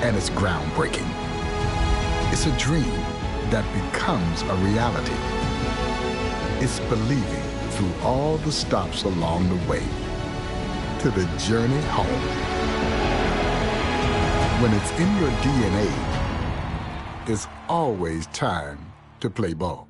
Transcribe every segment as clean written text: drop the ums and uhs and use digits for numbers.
and it's groundbreaking. It's a dream that becomes a reality. It's believing through all the stops along the way to the journey home. When it's in your DNA, it's always time to play ball.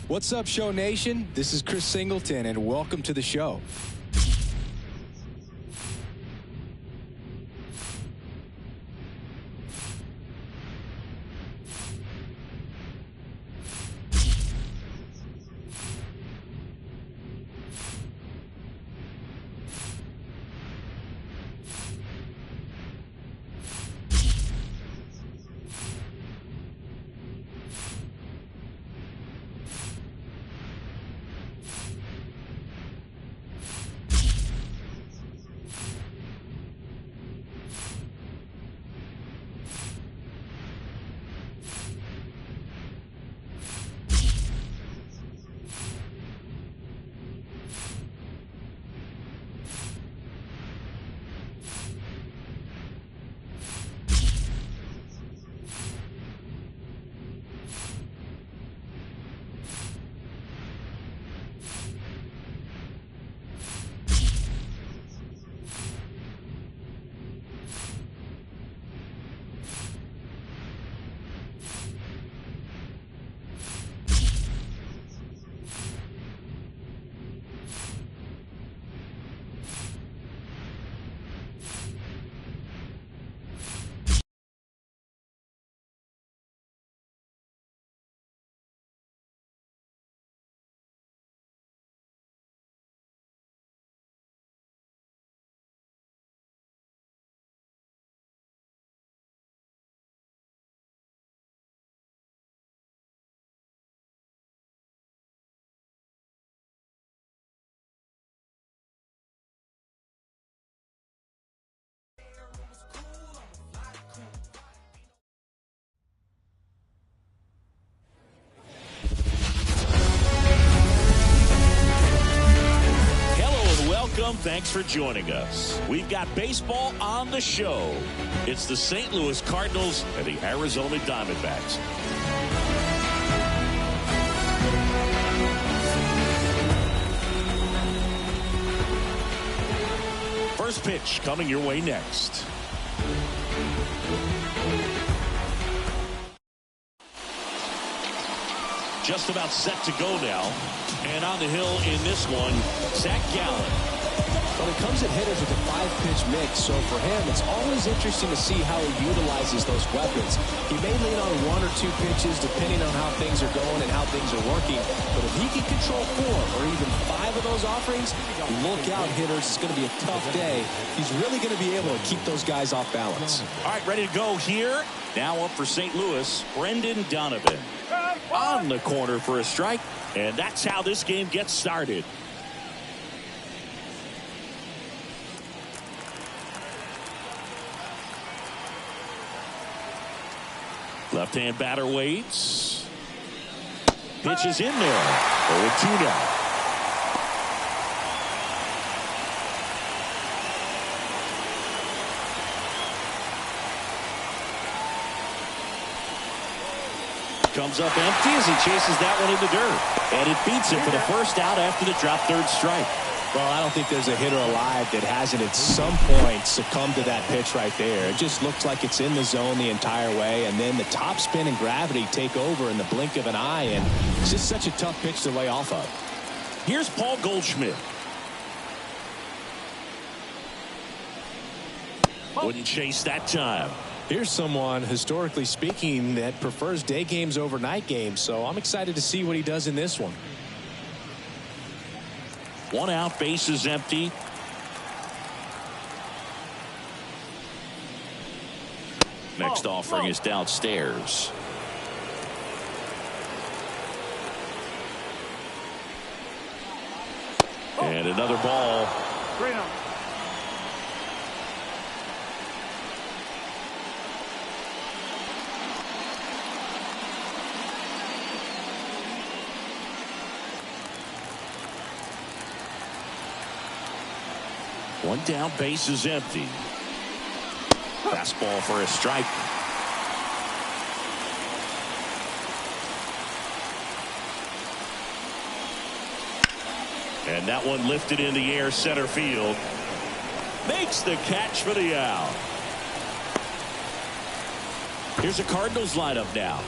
What's up, Show Nation? This is Chris Singleton, and welcome to the show. Thanks for joining us. We've got baseball on the show. It's the St. Louis Cardinals and the Arizona Diamondbacks. First pitch coming your way next. Just about set to go now. And on the hill in this one, Zach Gallen. When it comes at hitters with a 5-pitch mix, so for him, it's always interesting to see how he utilizes those weapons. He may lean on 1 or 2 pitches depending on how things are going and how things are working. But if he can control 4 or even 5 of those offerings, look out, hitters. It's going to be a tough day. He's really going to be able to keep those guys off balance. All right, ready to go here. Now up for St. Louis, Brendan Donovan. On the corner for a strike. And that's how this game gets started. Left-hand batter waits. Pitch is in there. 0-2 now. Comes up empty as he chases that one in the dirt. And it beats him for the first out after the drop third strike. Well, I don't think there's a hitter alive that hasn't at some point succumbed to that pitch right there. It just looks like it's in the zone the entire way, and then the top spin and gravity take over in the blink of an eye, and it's just such a tough pitch to lay off of. Here's Paul Goldschmidt. Wouldn't chase that time. Here's someone, historically speaking, that prefers day games over night games, so I'm excited to see what he does in this one. 1 out, base is empty. Next offering is downstairs. And another ball. One down, base is empty. Fastball for a strike. And that one lifted in the air, center field. Makes the catch for the out. Here's a Cardinals lineup now.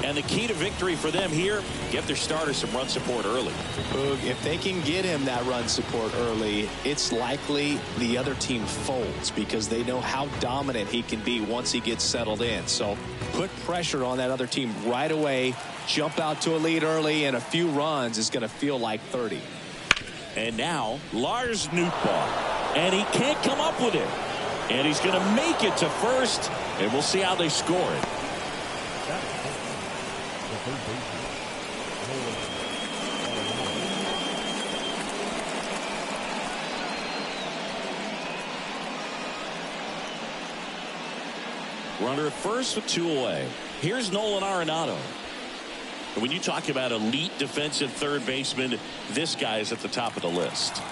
And the key to victory for them here, get their starter some run support early. Boog, if they can get him that run support early, it's likely the other team folds because they know how dominant he can be once he gets settled in. So put pressure on that other team right away, jump out to a lead early, and a few runs is going to feel like 30. And now Lars Nootbaar, and he can't come up with it. And he's going to make it to first, and we'll see how they score it. Runner at first with 2 away. Here's Nolan Arenado. When you talk about elite defensive third baseman, this guy is at the top of the list.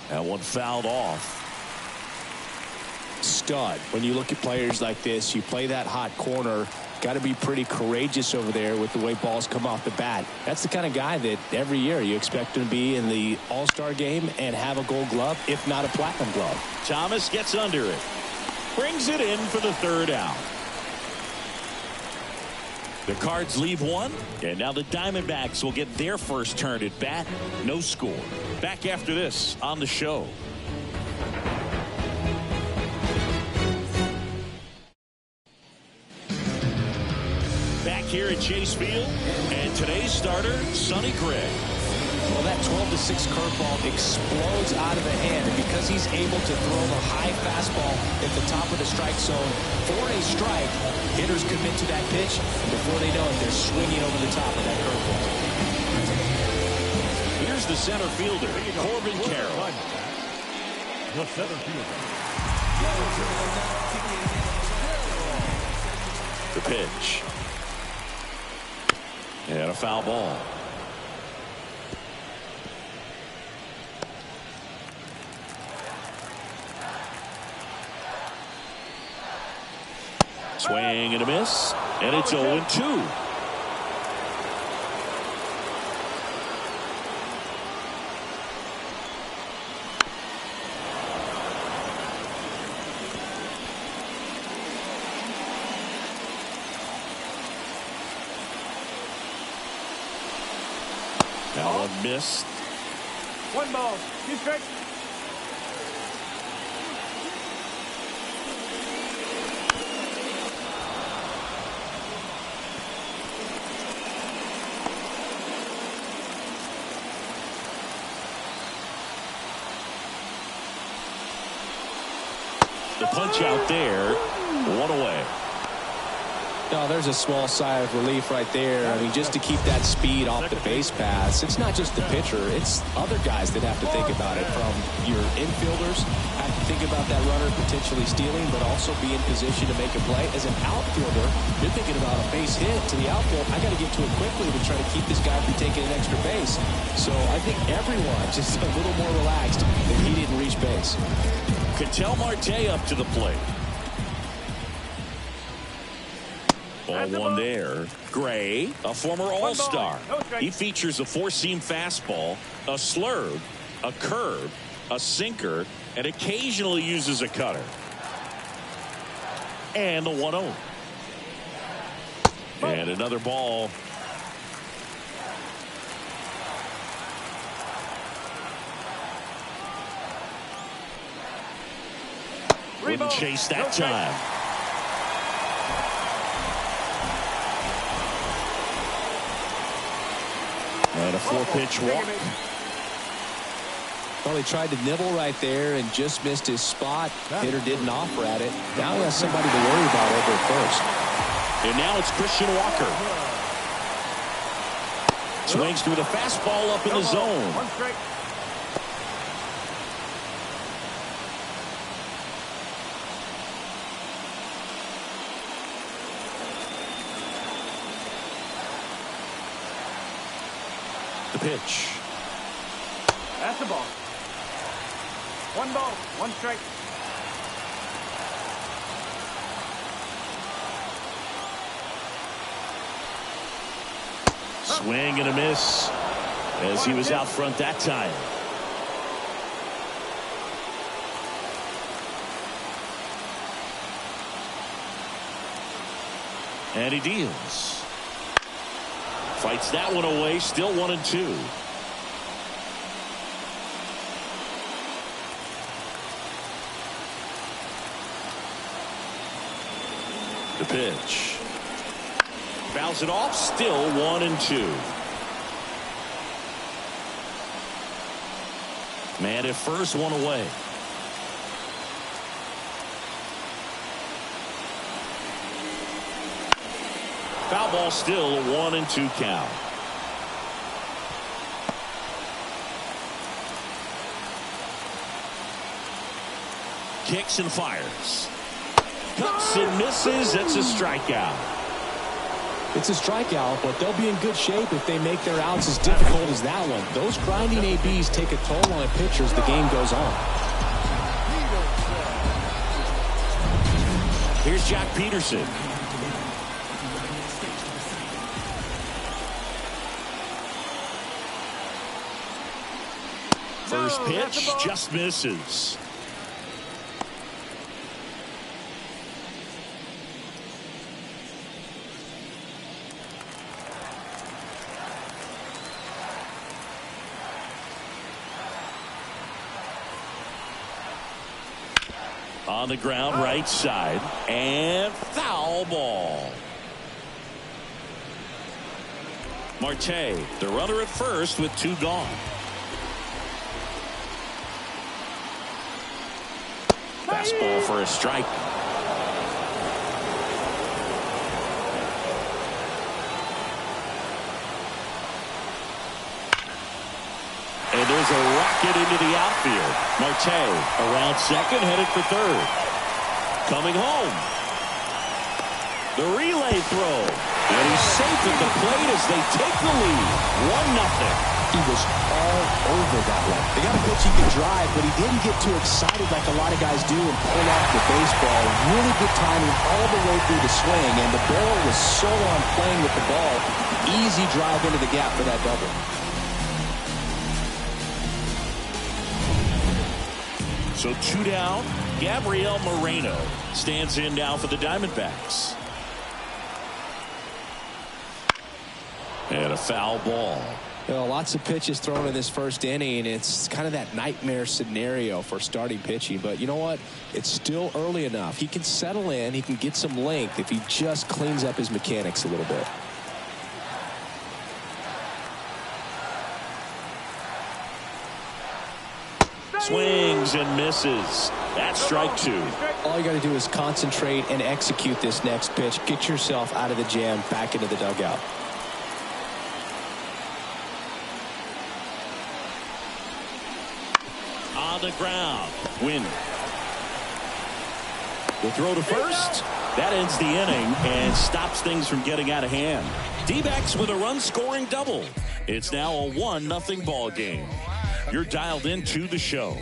That one fouled off. Stud. When you look at players like this, you play that hot corner, got to be pretty courageous over there with the way balls come off the bat. That's the kind of guy that every year you expect him to be in the All-Star game and have a Gold Glove, if not a Platinum Glove. Thomas gets under it. Brings it in for the 3rd out. The Cards leave 1, and now the Diamondbacks will get their first turn at bat. No score. Back after this on the show. Back here at Chase Field, and today's starter, Sonny Gray. Well, that 12-6 curveball explodes out of the hand, and because he's able to throw the high fastball at the top of the strike zone for a strike, hitters commit to that pitch, and before they know it, they're swinging over the top of that curveball. Here's the center fielder, Corbin Carroll. The center fielder. The pitch. And a foul ball. Swing and a miss, and it's 0-2. Now one missed. 1 ball. 2 strikes. The punch out there, 1 away. No, there's a small sigh of relief right there. I mean, just to keep that speed off the base paths. It's not just the pitcher. It's other guys that have to think about it. From your infielders, have to think about that runner potentially stealing, but also be in position to make a play. As an outfielder, you're thinking about a base hit to the outfield. I got to get to it quickly to try to keep this guy from taking an extra base. So I think everyone just a little more relaxed that he didn't reach base. Ketel Marte up to the plate. 0-1 there. Gray, a former All-Star. He features a four-seam fastball, a slurve, a curve, a sinker, and occasionally uses a cutter. And the 1-0. And another ball. Wouldn't chase that time. And a 4-pitch walk. Well, he tried to nibble right there and just missed his spot. Hitter didn't offer at it. Now he has somebody to worry about over at first. And now it's Christian Walker. Swings through the fastball up in the zone. One strike. The pitch. That's the ball. One ball, one strike. Swing and a miss as he was out front that time. And he deals. Fights that one away, still 1-2. The pitch. Fouls it off, still 1-2. Man at first, one away. Foul ball, still a 1-2 count. Kicks and fires. Cuts and misses. It's a strikeout. It's a strikeout, but they'll be in good shape if they make their outs as difficult as that one. Those grinding ABs take a toll on a pitcher as the game goes on. Here's Jack Peterson. First pitch just misses. On the ground, right side, and foul ball. Marte, the runner at first with 2 gone. Fastball for a strike. And there's a rocket into the outfield. Marte around second, headed for third. Coming home. The relay throw. And he's safe at the plate as they take the lead. 1-0. He was all over that one. They got a pitch he could drive, but he didn't get too excited like a lot of guys do and pull off the baseball. Really good timing all the way through the swing, and the barrel was so on playing with the ball. Easy drive into the gap for that double. So 2 down. Gabriel Moreno stands in now for the Diamondbacks. And a foul ball. You know, lots of pitches thrown in this first inning. It's kind of that nightmare scenario for starting pitching. But you know what? It's still early enough. He can settle in. He can get some length if he just cleans up his mechanics a little bit. Swings and misses. That's strike 2. All you got to do is concentrate and execute this next pitch. Get yourself out of the jam, back into the dugout. On the ground. Win. The throw to first. That ends the inning and stops things from getting out of hand. D-backs with a run-scoring double. It's now a 1-0 ball game. You're dialed into the show.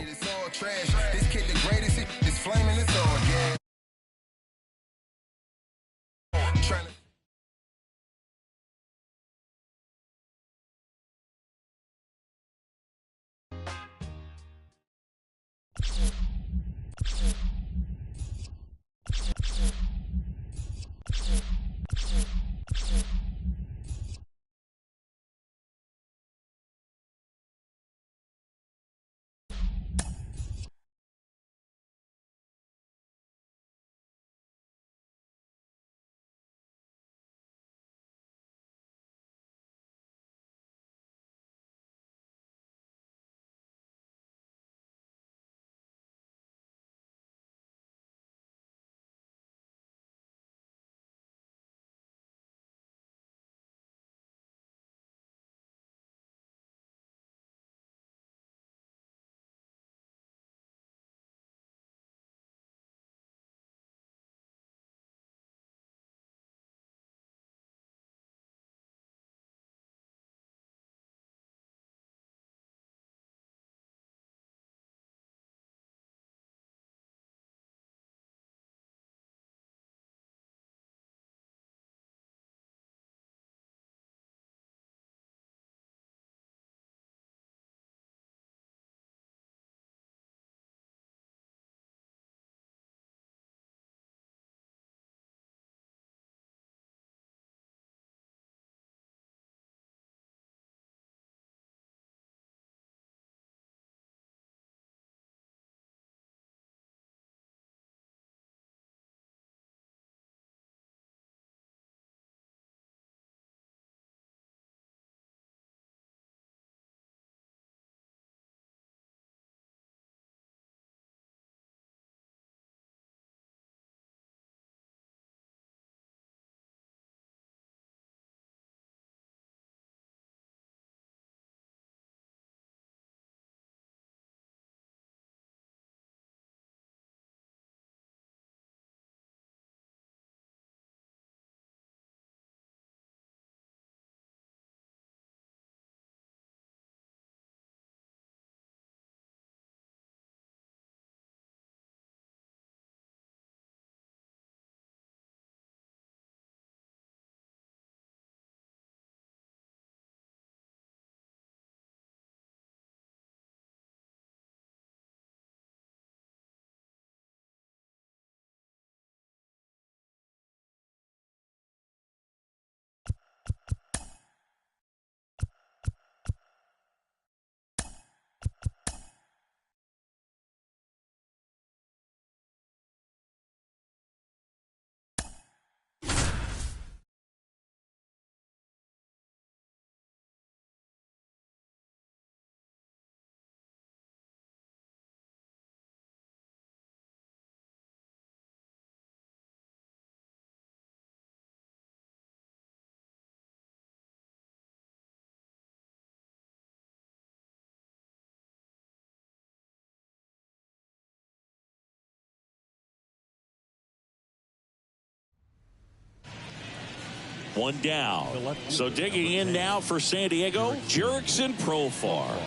One down. So digging in now for San Diego, Jurickson Profar.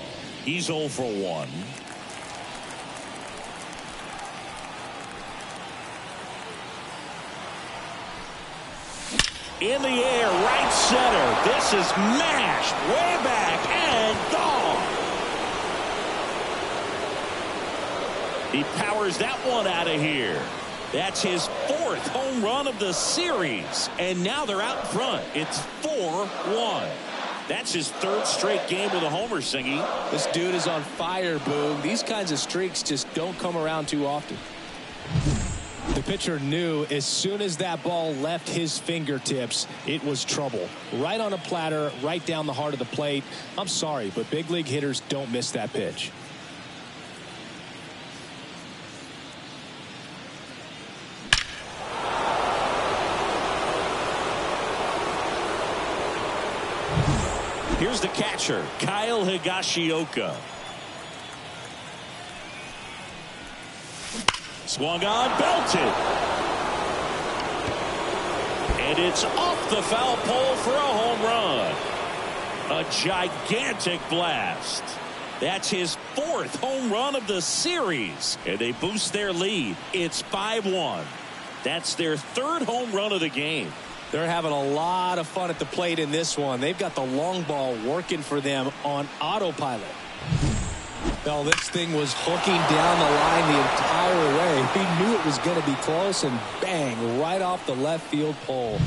He's 0 for 1. In the air, right center. This is mashed way back and gone. He powers that one out of here. That's his 4th home run of the series. And now they're out in front. It's 4-1. That's his 3rd straight game with a homer, Singy. This dude is on fire, Boog. These kinds of streaks just don't come around too often. The pitcher knew as soon as that ball left his fingertips, it was trouble. Right on a platter, right down the heart of the plate. I'm sorry, but big league hitters don't miss that pitch. Here's the catcher, Kyle Higashioka. Swung on, belted. And it's off the foul pole for a home run. A gigantic blast. That's his 4th home run of the series. And they boost their lead. It's 5-1. That's their 3rd home run of the game. They're having a lot of fun at the plate in this one. They've got the long ball working for them on autopilot. Well, this thing was hooking down the line the entire way. He knew it was going to be close, and bang, right off the left field pole.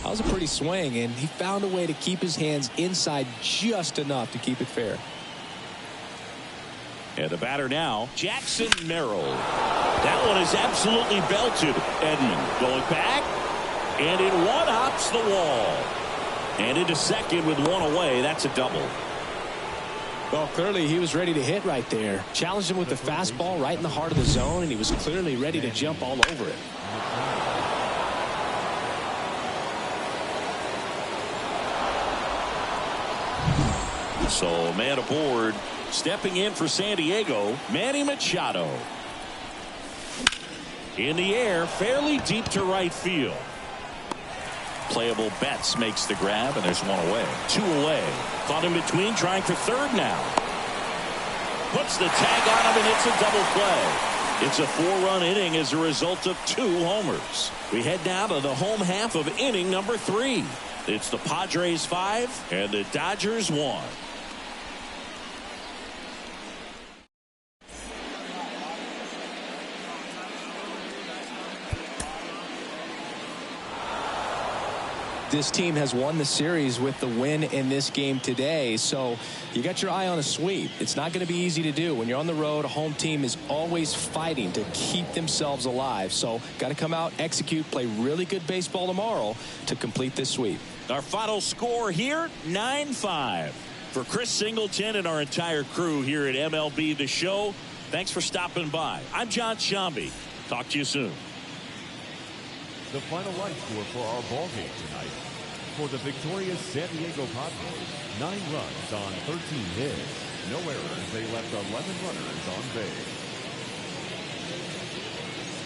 That was a pretty swing, and he found a way to keep his hands inside just enough to keep it fair. And the batter now, Jackson Merrill. That one is absolutely belted. Edman going back, and in one hops the wall. And into second with one away. That's a double. Well, clearly he was ready to hit right there. Challenged him with the fastball right in the heart of the zone, and he was clearly ready to jump all over it. So man aboard, stepping in for San Diego, Manny Machado. In the air, fairly deep to right field. Playable Betts makes the grab, and there's one away. 2 away. Caught in between, trying for 3rd now. Puts the tag on him, and it's a double play. It's a 4-run inning as a result of 2 homers. We head now to the home half of inning number 3. It's the Padres 5 and the Dodgers 1. This team has won the series with the win in this game today, so you got your eye on a sweep. It's not going to be easy to do. When you're on the road, a home team is always fighting to keep themselves alive, so got to come out, execute, play really good baseball tomorrow to complete this sweep. Our final score here, 9-5. For Chris Singleton and our entire crew here at MLB The Show, thanks for stopping by. I'm John Shambi. Talk to you soon. The final line score for our ball game tonight. For the victorious San Diego Padres, 9 runs on 13 hits. No errors. They left 11 runners on base.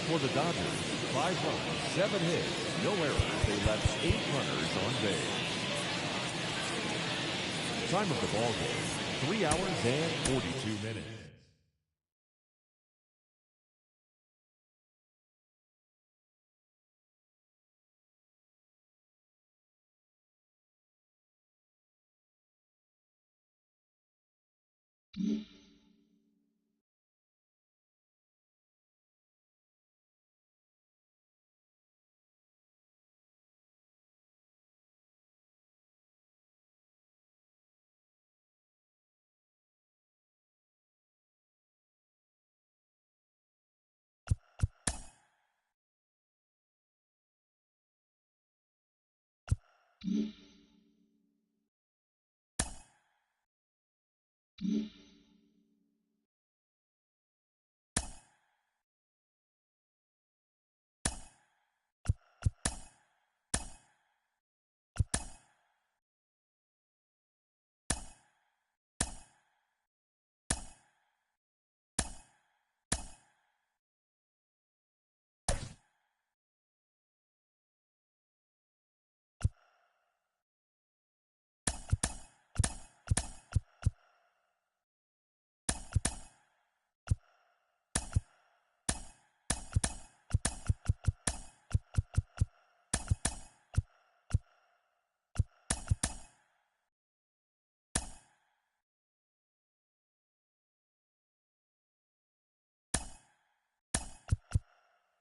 For the Dodgers, 5 runs, 7 hits. No errors. They left 8 runners on base. Time of the ball game, 3 hours and 42 minutes.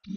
We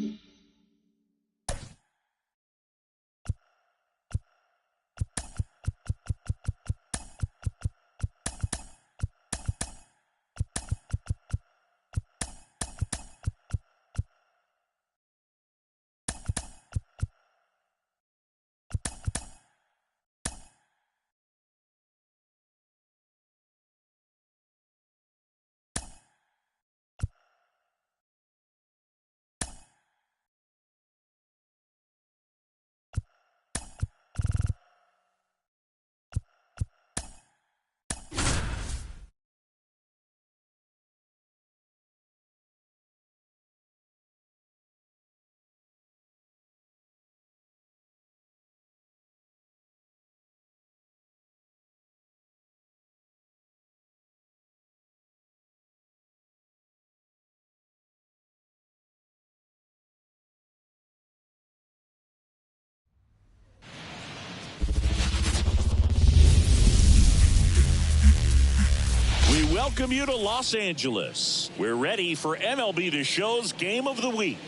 welcome you to Los Angeles. We're ready for MLB The Show's Game of the Week.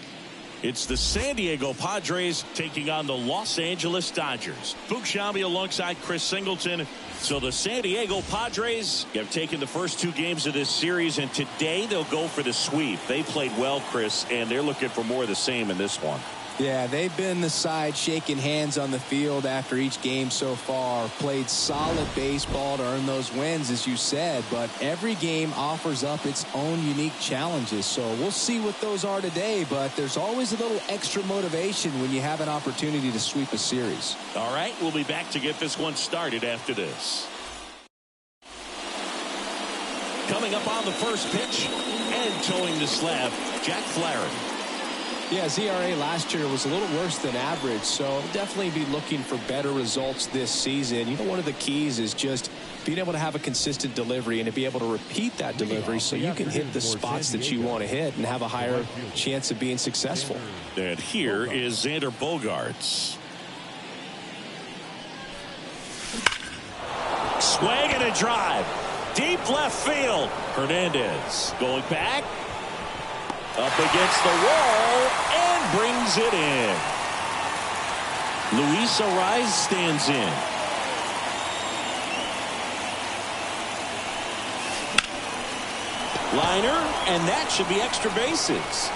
It's the San Diego Padres taking on the Los Angeles Dodgers. Boog Sciambi alongside Chris Singleton. So the San Diego Padres have taken the first two games of this series, and today they'll go for the sweep. They played well, Chris, and they're looking for more of the same in this one. Yeah, they've been the side shaking hands on the field after each game so far. Played solid baseball to earn those wins, as you said, but every game offers up its own unique challenges. So we'll see what those are today, but there's always a little extra motivation when you have an opportunity to sweep a series. All right, we'll be back to get this one started after this. Coming up on the first pitch and towing the slab, Jack Flaherty. Yeah, his ERA last year was a little worse than average, so definitely be looking for better results this season. You know, one of the keys is just being able to have a consistent delivery and to be able to repeat that delivery so you can hit the spots that you want to hit and have a higher chance of being successful. And here is Xander Bogaerts. Swing and a drive. Deep left field. Hernandez going back. Up against the wall and brings it in. Luis Arraez stands in. Liner, and that should be extra bases.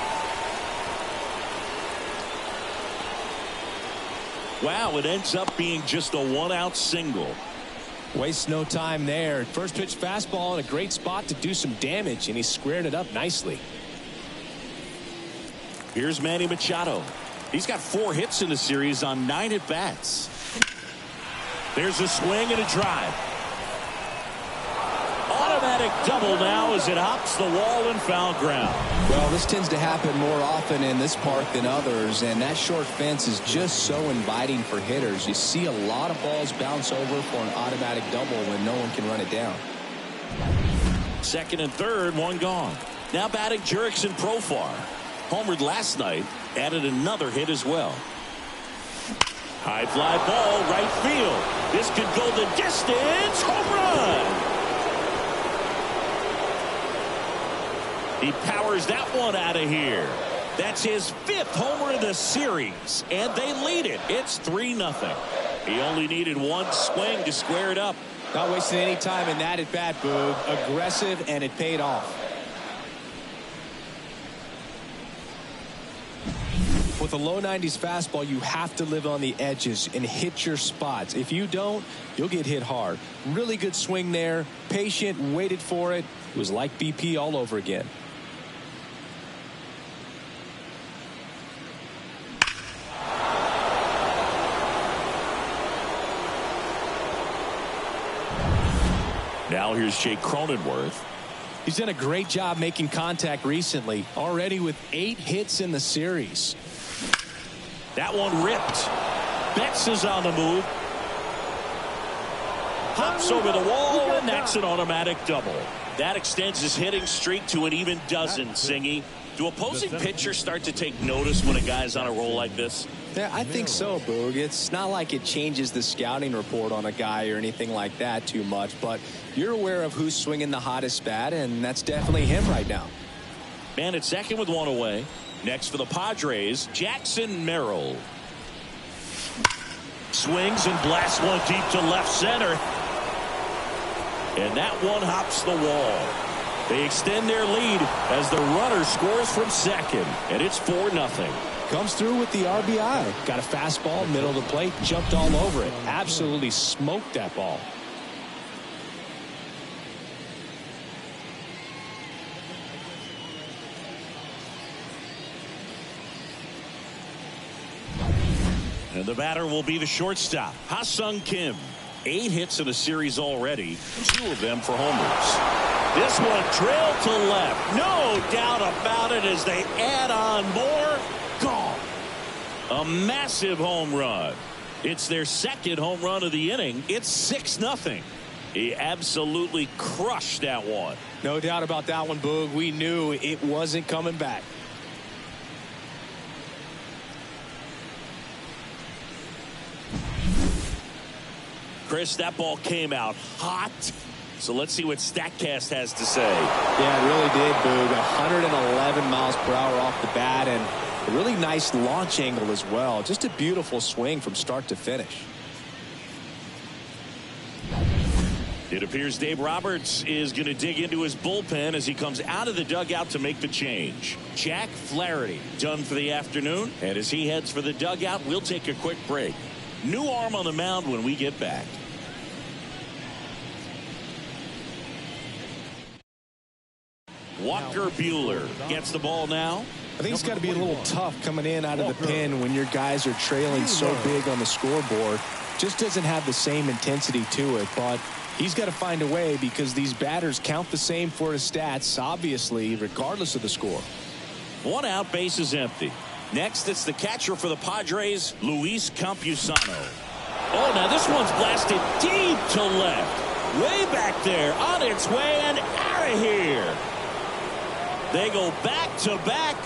Wow, it ends up being just a one-out single. Waste no time there. First pitch fastball in a great spot to do some damage, and he squared it up nicely. Here's Manny Machado. He's got 4 hits in the series on 9 at-bats. There's a swing and a drive. Automatic double now as it hops the wall and foul ground. Well, this tends to happen more often in this park than others, and that short fence is just so inviting for hitters. You see a lot of balls bounce over for an automatic double when no one can run it down. Second and third, one gone. Now batting Jurickson Profar. Homered last night, added another hit as well. High fly ball, right field. This could go the distance. Home run. He powers that one out of here. That's his 5th homer in the series, and they lead it. It's 3-0. He only needed one swing to square it up. Not wasting any time in that at bat, Boog. Aggressive, and it paid off. With a low 90s fastball, you have to live on the edges and hit your spots. If you don't, you'll get hit hard. Really good swing there. Patient, waited for it. It was like BP all over again. Now here's Jake Cronenworth. He's done a great job making contact recently, already with 8 hits in the series. That one ripped. Betts is on the move. Hops over the wall, and that's an automatic double. That extends his hitting streak to an even dozen, Singy. Do opposing pitchers start to take notice when a guy's on a roll like this? Yeah, I think so, Boog. It's not like it changes the scouting report on a guy or anything like that too much, but you're aware of who's swinging the hottest bat, and that's definitely him right now. Man at second with one away. Next for the Padres, Jackson Merrill. Swings and blasts one deep to left center. And that one hops the wall. They extend their lead as the runner scores from second. And it's 4-0. Comes through with the RBI. Got a fastball, middle of the plate, jumped all over it. Absolutely smoked that ball. And the batter will be the shortstop, Ha-Sung Kim. 8 hits in the series already, 2 of them for homers. This one drilled to left. No doubt about it as they add on more. Gone. A massive home run. It's their second home run of the inning. It's 6-0. He absolutely crushed that one. No doubt about that one, Boog. We knew it wasn't coming back. Chris, that ball came out hot. So let's see what StatCast has to say. Yeah, it really did, Boog. 111 miles per hour off the bat and a really nice launch angle as well. Just a beautiful swing from start to finish. It appears Dave Roberts is going to dig into his bullpen as he comes out of the dugout to make the change. Jack Flaherty done for the afternoon. And as he heads for the dugout, we'll take a quick break. New arm on the mound when we get back. Walker Buehler gets the ball now. I think it's got to be a little tough coming in out of the pen when your guys are trailing so big on the scoreboard. Just doesn't have the same intensity to it, but he's got to find a way because these batters count the same for his stats, obviously, regardless of the score. 1 out, base is empty. Next, it's the catcher for the Padres, Luis Campusano. Oh, now this one's blasted deep to left. Way back there, on its way and out of here. They go back-to-back.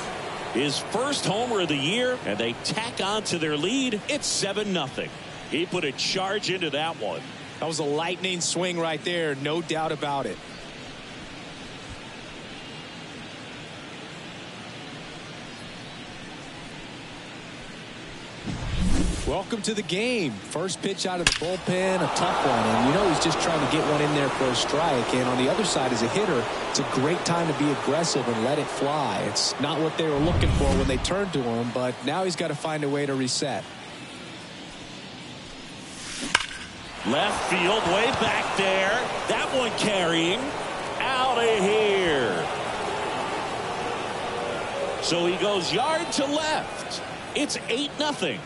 His first homer of the year, and they tack on to their lead. It's 7-0. He put a charge into that one. That was a lightning swing right there, no doubt about it. Welcome to the game. First pitch out of the bullpen, a tough one. And you know he's just trying to get one in there for a strike. And on the other side, as a hitter, it's a great time to be aggressive and let it fly. It's not what they were looking for when they turned to him, but now he's got to find a way to reset. Left field, way back there. That one carrying. Out of here. So he goes yard to left. It's 8-0.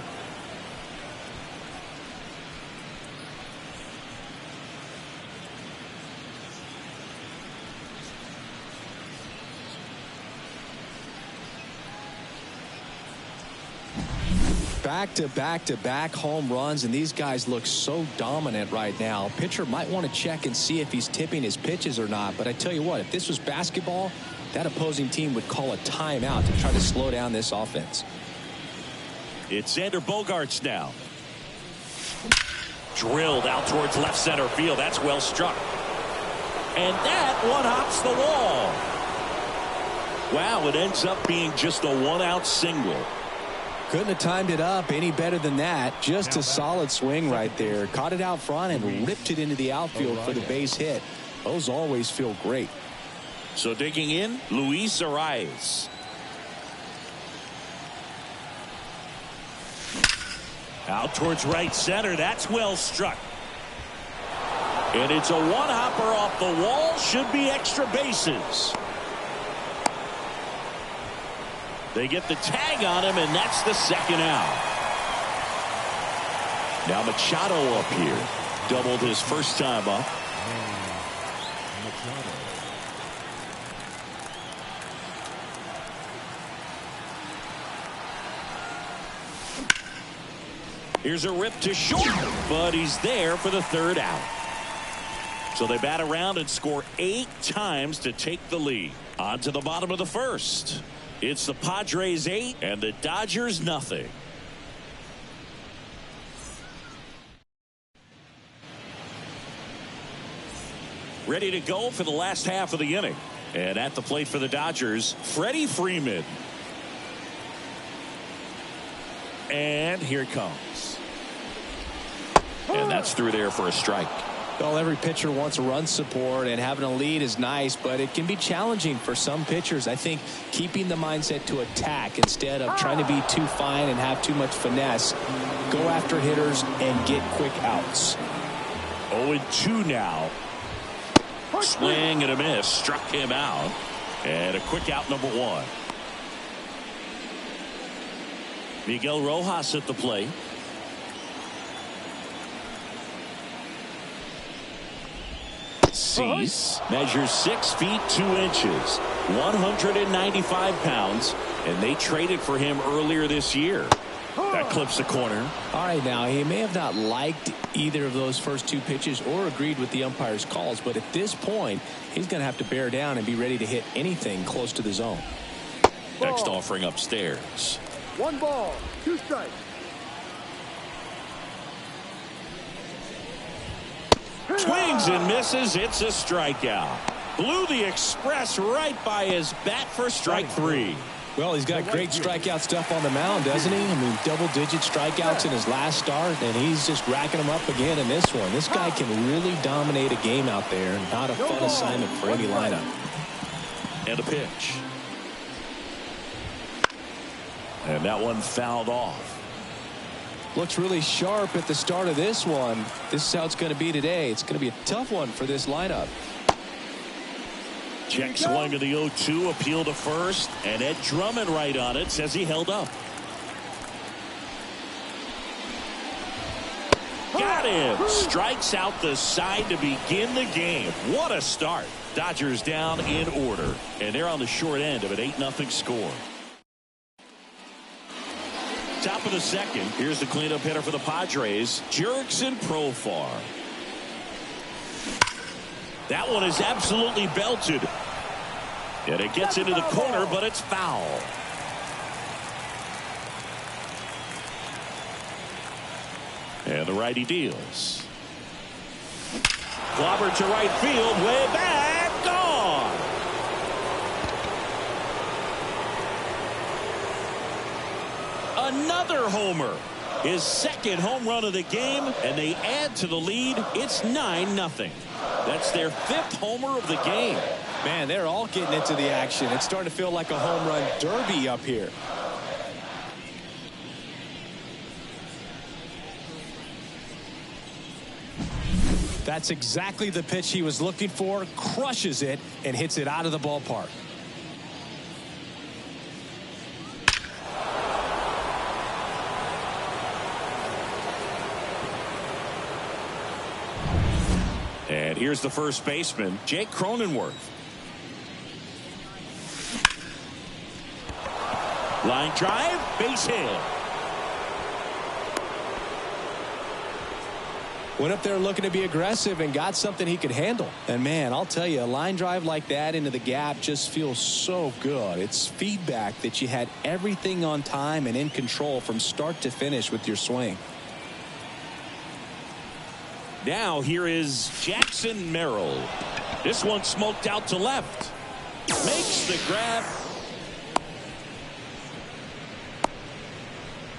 Back-to-back-to-back home runs, and these guys look so dominant right now. Pitcher might want to check and see if he's tipping his pitches or not, but I tell you what, if this was basketball, that opposing team would call a timeout to try to slow down this offense. It's Xander Bogaerts now. Drilled out towards left center field. That's well struck. And that one hops the wall. Wow, it ends up being just a 1-out single. Couldn't have timed it up any better than that. Just a solid swing right there. Caught it out front and ripped it into the outfield for the base hit. Those always feel great. So digging in, Luis Arias. Out towards right center. That's well struck. And it's a one-hopper off the wall. Should be extra bases. They get the tag on him, and that's the second out. Now Machado up here. Doubled his first time up. Here's a rip to short, but he's there for the third out. So they bat around and score 8 times to take the lead. On to the bottom of the first. It's the Padres 8 and the Dodgers nothing. Ready to go for the last half of the inning. And at the plate for the Dodgers, Freddie Freeman. And here it comes. And that's through there for a strike. Well, every pitcher wants run support, and having a lead is nice, but it can be challenging for some pitchers. I think keeping the mindset to attack instead of trying to be too fine and have too much finesse, go after hitters and get quick outs. 0-2 now. Swing and a miss. Struck him out. And a quick out, number 1. Miguel Rojas at the plate. Cease measures 6 feet 2 inches, 195 pounds, and they traded for him earlier this year. That clips the corner. All right, now he may have not liked either of those first 2 pitches or agreed with the umpire's calls, but at this point he's going to have to bear down and be ready to hit anything close to the zone. Next offering upstairs. 1 ball, 2 strikes. Swings and misses. It's a strikeout. Blew the express right by his bat for strike 3. Well, he's got great strikeout stuff on the mound, doesn't he? I mean, double-digit strikeouts in his last start, and he's just racking them up again in this one. This guy can really dominate a game out there, and not a fun assignment for any lineup. And a pitch. And that one fouled off. Looks really sharp at the start of this one. This is how it's going to be today. It's going to be a tough one for this lineup. Check swing of the 0-2, appeal to first, and Ed Drummond right on it, says he held up. Got him. Strikes out the side to begin the game. What a start. Dodgers down in order, and they're on the short end of an 8-0 score. Top of the second. Here's the cleanup hitter for the Padres, Jurickson Profar. That one is absolutely belted. And it gets into the corner, but it's foul. And the righty deals. Clobber to right field, way back, gone. Another homer. His second home run of the game, and they add to the lead. It's 9-0. That's their 5th homer of the game. Man, they're all getting into the action. It's starting to feel like a home run derby up here. That's exactly the pitch he was looking for. Crushes it and hits it out of the ballpark. And here's the first baseman, Jake Cronenworth. Line drive, base hit. Went up there looking to be aggressive and got something he could handle. And man, I'll tell you, a line drive like that into the gap just feels so good. It's feedback that you had everything on time and in control from start to finish with your swing. Now here is Jackson Merrill. This one smoked out to left. Makes the grab.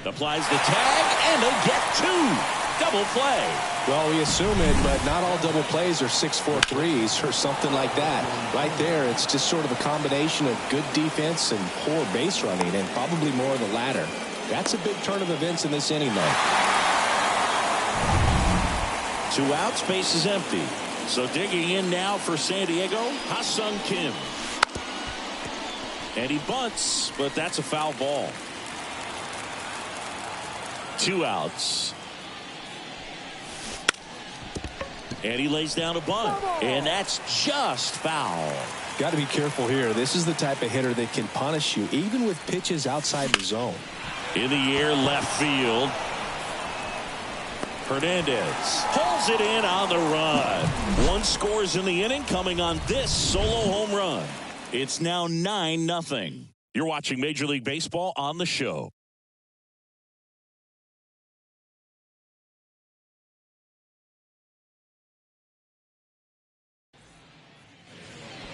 Applies the tag, and they get 2. Double play. Well, we assume it, but not all double plays are 6-4 threes or something like that. Right there, it's just sort of a combination of good defense and poor base running, and probably more of the latter. That's a big turn of events in this inning, though. 2 outs, base is empty. So digging in now for San Diego, Ha-Sung Kim. And he bunts, but that's a foul ball. 2 outs. And he lays down a bunt. And that's just foul. Got to be careful here. This is the type of hitter that can punish you, even with pitches outside the zone. In the air, left field. Hernandez pulls it in on the run. 1 scores in the inning, coming on this solo home run. It's now 9-0. You're watching Major League Baseball on the show.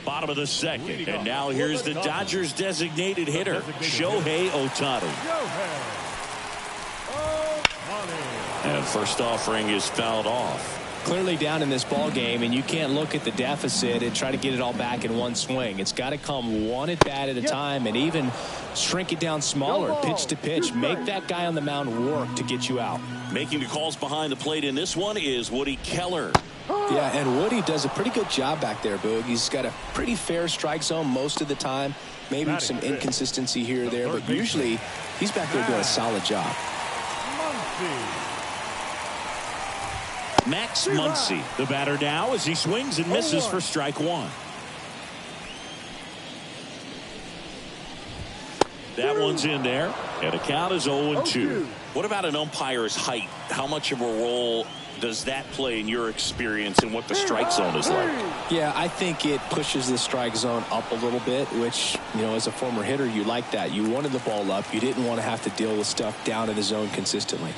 Bottom of the second, and now here's the Dodgers designated hitter, Shohei Ohtani. And first offering is fouled off. Clearly down in this ball game, and you can't look at the deficit and try to get it all back in one swing. It's got to come one at bat at a time, and even shrink it down smaller, pitch to pitch. Make that guy on the mound work to get you out. Making the calls behind the plate in this one is Woody Keller. Yeah, and Woody does a pretty good job back there, Boog. He's got a pretty fair strike zone most of the time. Maybe some inconsistency here or there, but usually he's back there doing a solid job. Max Muncy, the batter now, as he swings and misses for strike one. That one's in there, and the count is 0-2. What about an umpire's height? How much of a role does that play in your experience and what the strike zone is like? Yeah, I think it pushes the strike zone up a little bit, which, you know, as a former hitter, you like that. You wanted the ball up. You didn't want to have to deal with stuff down in the zone consistently.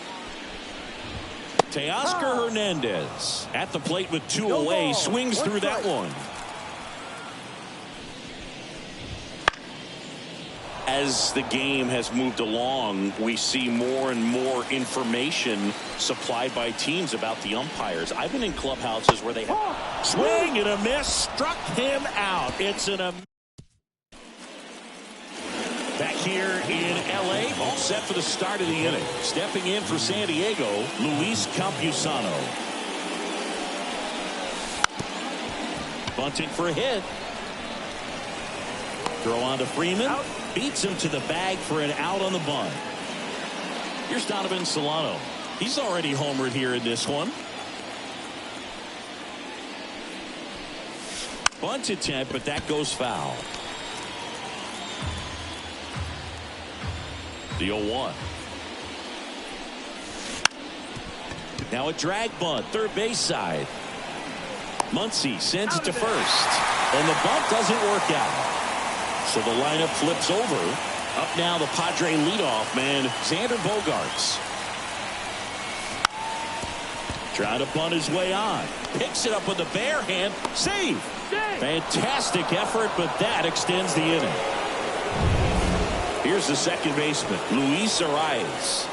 Teoscar Hernandez at the plate with two away, swings through that one. As the game has moved along, we see more and more information supplied by teams about the umpires. I've been in clubhouses where they have swing and a miss, struck him out. It's back here in L.A., all set for the start of the inning. Stepping in for San Diego, Luis Campusano. Bunting for a hit. Throw on to Freeman. Beats him to the bag for an out on the bunt. Here's Donovan Solano. He's already homered here in this one. Bunt attempt, but that goes foul. The 0-1. Now a drag bunt, third base side. Muncy sends it to first, and the bunt doesn't work out. So the lineup flips over. Up now the Padre leadoff man, Xander Bogaerts. Trying to bunt his way on. Picks it up with the bare hand. Save! Fantastic effort, but that extends the inning. Here's the second baseman, Luis Arias.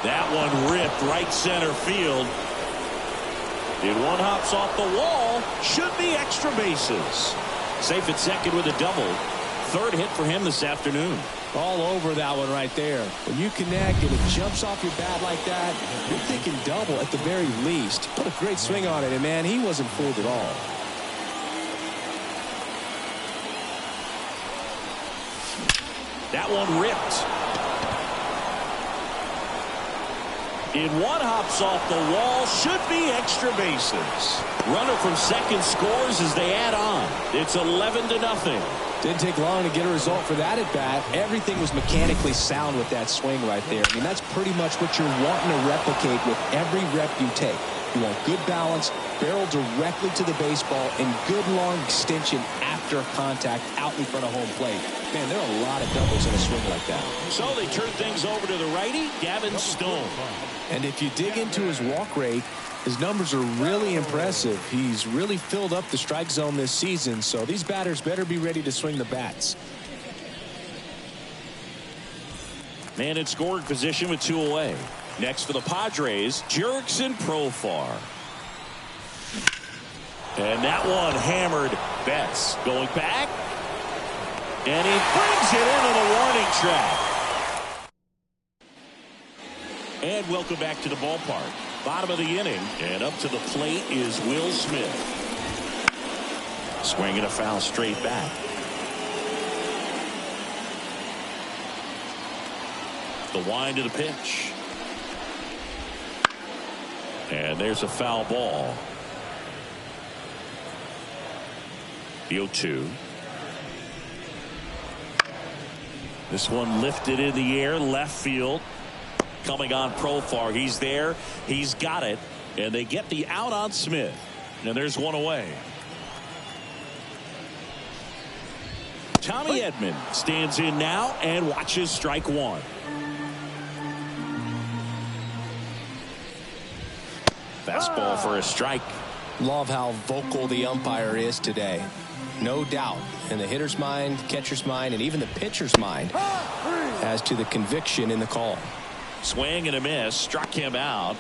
That one ripped right center field. And one hops off the wall. Should be extra bases. Safe at second with a double. Third hit for him this afternoon. All over that one right there. When you connect and it jumps off your bat like that, you're thinking double at the very least. Put a great swing on it, and man, he wasn't fooled at all. That one ripped. And one hops off the wall. Should be extra bases. Runner from second scores as they add on. It's 11-0. Didn't take long to get a result for that at bat. Everything was mechanically sound with that swing right there. I mean, that's pretty much what you're wanting to replicate with every rep you take. You want good balance, barrel directly to the baseball, and good long extension after contact out in front of home plate. Man, there are a lot of doubles in a swing like that. So they turn things over to the righty, Gavin Stone. And if you dig into his walk rate, his numbers are really impressive. He's really filled up the strike zone this season, so these batters better be ready to swing the bats. Man in scoring position with two away. Next for the Padres, Jurickson Profar. And that one hammered. Betts going back. And he brings it into the warning track. And welcome back to the ballpark. Bottom of the inning. And up to the plate is Will Smith. Swinging a foul straight back. The wind of the pitch. And there's a foul ball. The 0-2. This one lifted in the air, left field. Coming on Profar. He's there. He's got it. And they get the out on Smith. And there's one away. Tommy Edman stands in now and watches strike one. Fastball for a strike. Love how vocal the umpire is today. No doubt. In the hitter's mind, catcher's mind, and even the pitcher's mind. as to the conviction in the call. Swing and a miss. Struck him out.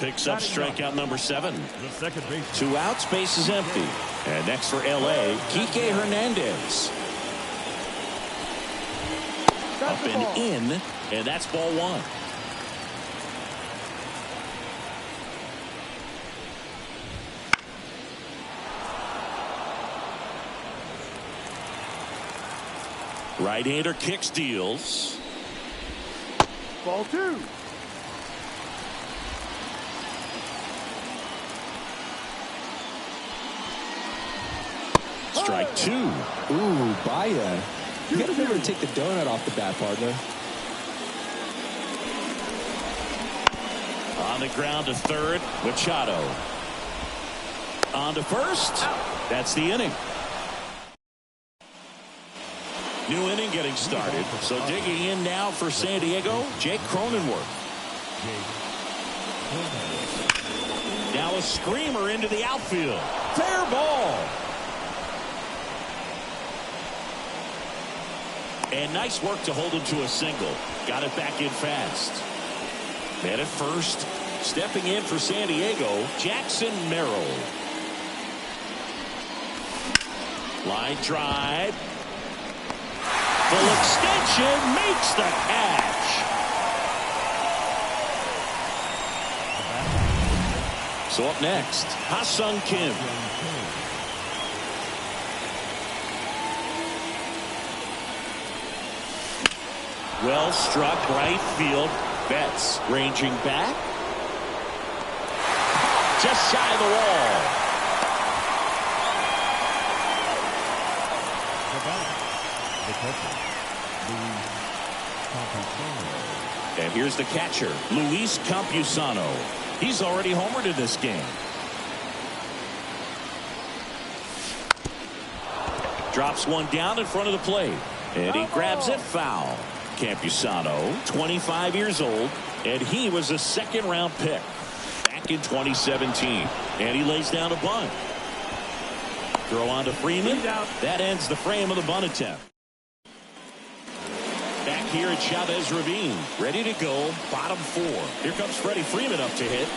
Picks up strikeout number 7. The second base. 2 outs. Base is empty. And next for L.A., Kike Hernandez. Up and in. And that's ball 1. Right-hander kicks, deals. Ball 2. Strike 2. Ooh, Baya. You got to remember to take the donut off the bat, partner. On the ground to third, Machado. On to first. That's the inning. New inning getting started. So digging in now for San Diego, Jake Cronenworth. Now a screamer into the outfield. Fair ball. And nice work to hold him to a single. Got it back in fast. Man at first. Stepping in for San Diego, Jackson Merrill. Line drive. Full extension, makes the catch. So up next, Ha-Sung Kim. Well struck right field. Betts ranging back. Just shy of the wall. And here's the catcher, Luis Campusano. He's already homered in this game. Drops one down in front of the plate. And he grabs it foul. Campusano, 25 years old, and he was a second-round pick back in 2017. And he lays down a bunt. Throw on to Freeman. That ends the frame of the bunt attempt. Back here at Chavez Ravine, ready to go, bottom 4. Here comes Freddie Freeman up to hit.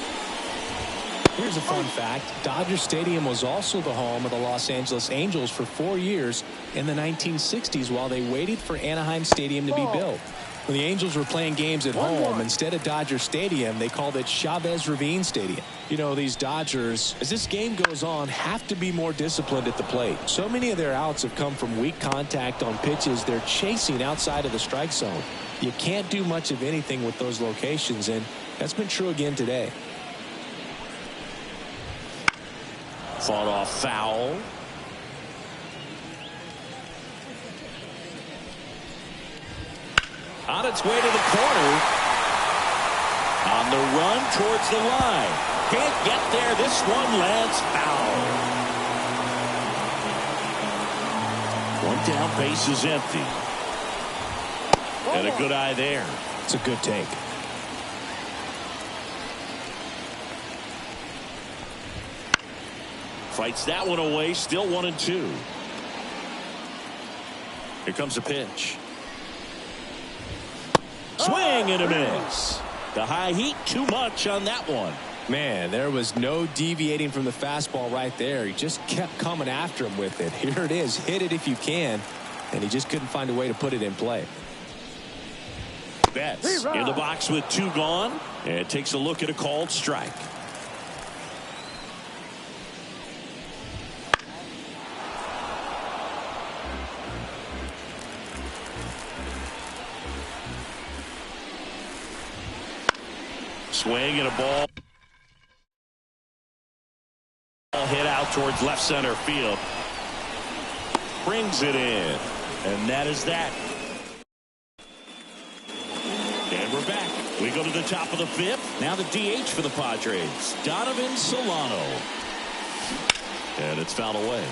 Here's a fun fact. Dodger Stadium was also the home of the Los Angeles Angels for 4 years in the 1960s while they waited for Anaheim Stadium to be built. When the Angels were playing games at home, instead of Dodger Stadium, they called it Chavez Ravine Stadium. You know, these Dodgers, as this game goes on, have to be more disciplined at the plate. So many of their outs have come from weak contact on pitches they're chasing outside of the strike zone. You can't do much of anything with those locations, and that's been true again today. Fought off foul. On its way to the corner. On the run towards the line. Can't get there. This one lands foul. One down, base is empty. And a good eye there. It's a good take. Fights that one away. Still 1-2. Here comes a pitch. Swing and a miss. The high heat too much on that one. Man, there was no deviating from the fastball right there. He just kept coming after him with it. Here it is. Hit it if you can. And he just couldn't find a way to put it in play. Betts in the box with 2 gone. And takes a look at a called strike. Swing and a ball hit out towards left center field. Brings it in. And that is that. And we're back. We go to the top of the 5th. Now the DH for the Padres, Donovan Solano. And it's fouled away.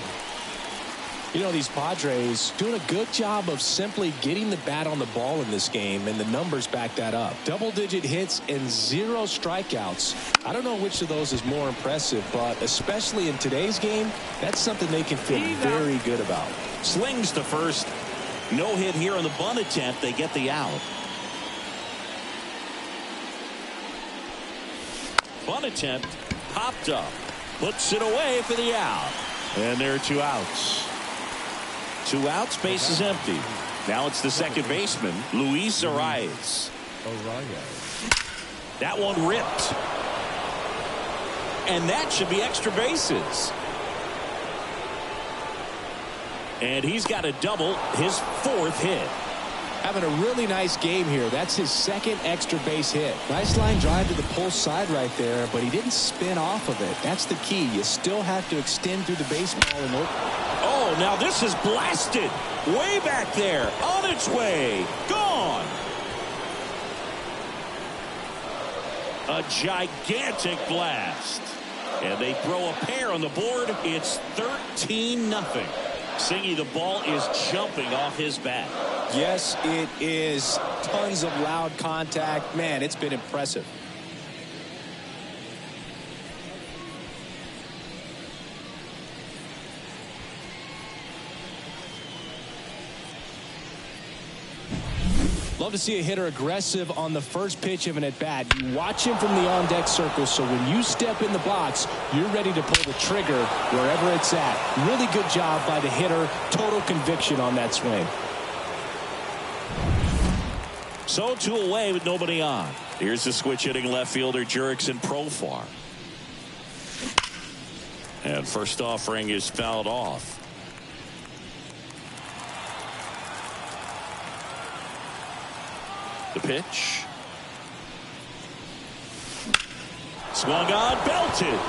You know, these Padres doing a good job of simply getting the bat on the ball in this game, and the numbers back that up. Double-digit hits and 0 strikeouts. I don't know which of those is more impressive, but especially in today's game, that's something they can feel very good about. Slings to first. No hit here on the bunt attempt. They get the out. Bunt attempt popped up. Puts it away for the out. And there are 2 outs. 2 outs, base is empty. Now it's the second baseman, Luis Arias. That one ripped. And that should be extra bases. And he's got a double, his 4th hit. Having a really nice game here. That's his 2nd extra base hit. Nice line drive to the pull side right there, but he didn't spin off of it. That's the key. You still have to extend through the baseball and look. Oh, now this is blasted. Way back there. On its way. Gone. A gigantic blast. And they throw a pair on the board. It's 13-0. Singy, the ball is jumping off his bat. Yes, it is. Tons of loud contact. Man, it's been impressive. Love to see a hitter aggressive on the first pitch of an at-bat. You watch him from the on-deck circle, so when you step in the box, you're ready to pull the trigger wherever it's at. Really good job by the hitter. Total conviction on that swing. So 2 away with nobody on. Here's the switch-hitting left fielder, Jurickson Profar. And first offering is fouled off. The pitch. Swung on, belted.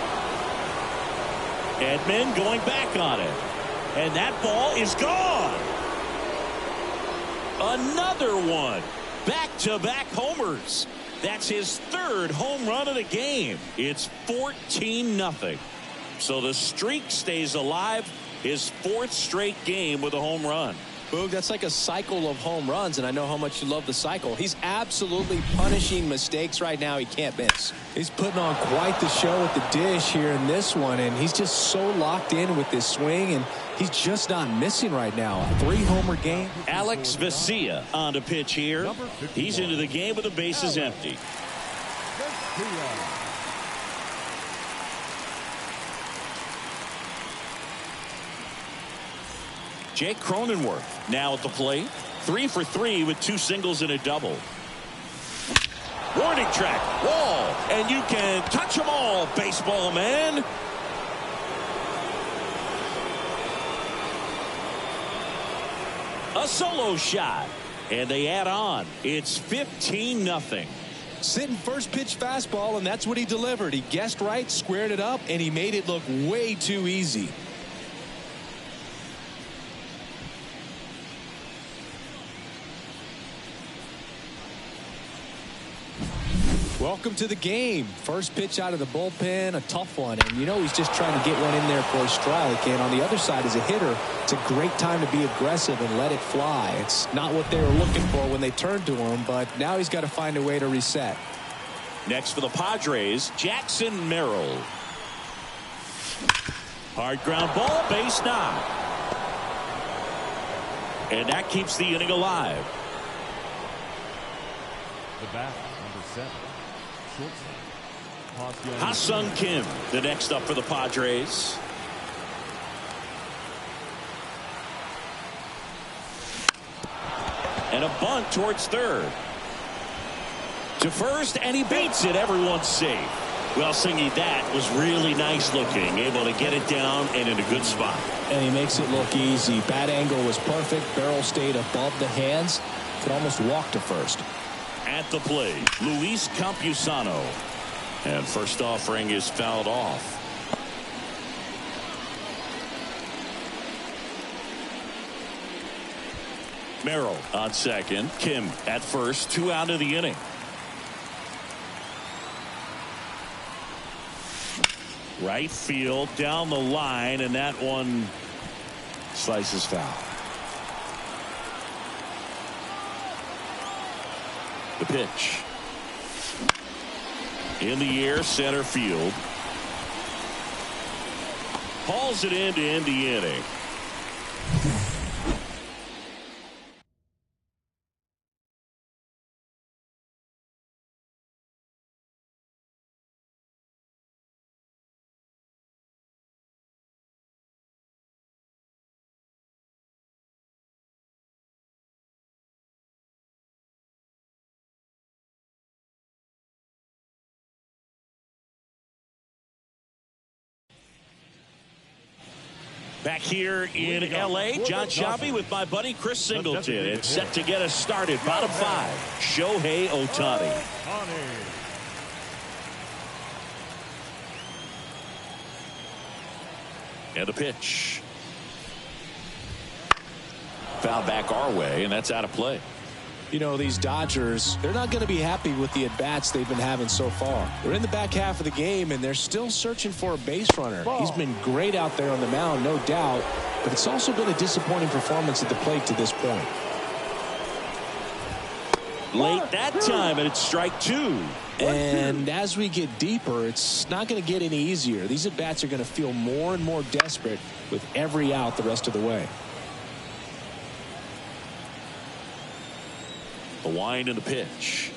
Edman going back on it. And that ball is gone. Another one. Back-to-back homers. That's his 3rd home run of the game. It's 14-0. So the streak stays alive. His 4th straight game with a home run. Boog, that's like a cycle of home runs, and I know how much you love the cycle. He's absolutely punishing mistakes right now he can't miss. He's putting on quite the show at the dish here in this one, and he's just so locked in with this swing, and he's just not missing right now. A 3-homer game. Alex Vesia on to pitch here. He's into the game with the bases empty. Jake Cronenworth now at the plate. 3 for 3 with 2 singles and a double. Warning track, wall, and you can touch them all, baseball man. A solo shot, and they add on. It's 15-0. Sitting first pitch fastball, and that's what he delivered. He guessed right, squared it up, and he made it look way too easy. Welcome to the game. First pitch out of the bullpen, a tough one. And you know he's just trying to get one in there for a strike. And on the other side, as a hitter, it's a great time to be aggressive and let it fly. It's not what they were looking for when they turned to him, but now he's got to find a way to reset. Next for the Padres, Jackson Merrill. Hard ground ball, base knock. And that keeps the inning alive. The bat, number 7. Ha-Sung Kim, the next up for the Padres. And a bunt towards third. To first, and he beats it. Everyone's safe. Well, Singy, that was really nice looking. Able to get it down and in a good spot. And he makes it look easy. Bat angle was perfect. Barrel stayed above the hands. Could almost walk to first. At the plate, Luis Campusano. And first offering is fouled off. Merrill on second. Kim at first. 2 out of the inning. Right field down the line, and that one slices foul. The pitch. In the air, center field. Hauls it in to end the inning. Back here in L.A., John Shabby with my buddy Chris Singleton. It's set to get us started. Bottom 5, Shohei Ohtani. And the pitch. Foul back our way, and that's out of play. You know, these Dodgers, they're not going to be happy with the at-bats they've been having so far. They're in the back half of the game, and they're still searching for a base runner. He's been great out there on the mound, no doubt, but it's also been a disappointing performance at the plate to this point. Late that time, and it's strike 2. And as we get deeper, it's not going to get any easier. These at-bats are going to feel more and more desperate with every out the rest of the way. The wind and the pitch.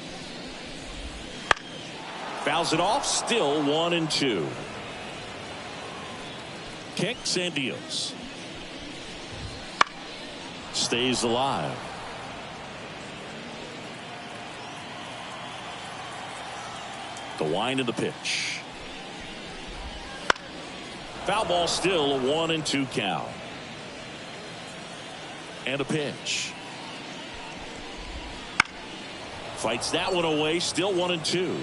Fouls it off. Still 1-2. Kicks and deals. Stays alive. The wind and the pitch. Foul ball, still a 1-2 count. And a pitch. Fights that one away. Still 1-2.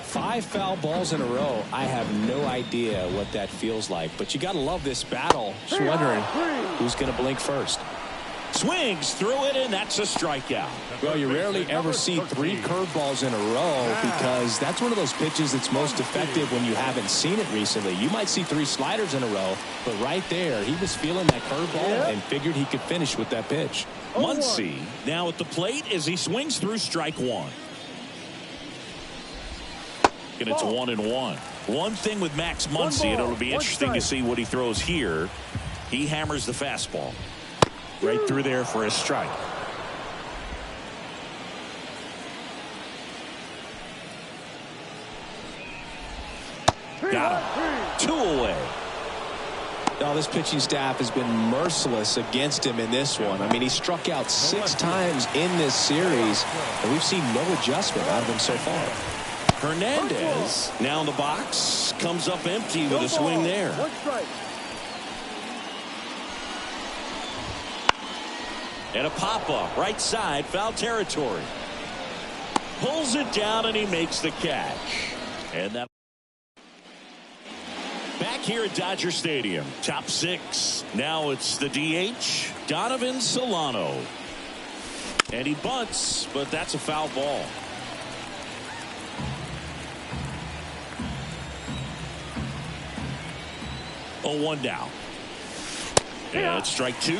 5 foul balls in a row. I have no idea what that feels like, but you got to love this battle. Just wondering who's going to blink first. Swings through it, and that's a strikeout. Well, you rarely ever see 3 curveballs in a row because that's one of those pitches that's most effective when you haven't seen it recently. You might see 3 sliders in a row, but right there, he was feeling that curveball and figured he could finish with that pitch. Muncy now at the plate as he swings through strike 1. And it's 1-1. One thing with Max Muncy, and it'll be interesting to see what he throws here. He hammers the fastball right through there for a strike. Got him. 2 away. Now, this pitching staff has been merciless against him in this one. I mean, he struck out 6 times in this series, and we've seen no adjustment out of him so far. Hernandez now in the box, comes up empty with a swing there. And a pop-up right side, foul territory. Pulls it down, and he makes the catch. And that back here at Dodger Stadium, top 6. Now it's the DH, Donovan Solano. And he bunts, but that's a foul ball. Oh, 1 down. And it's strike 2.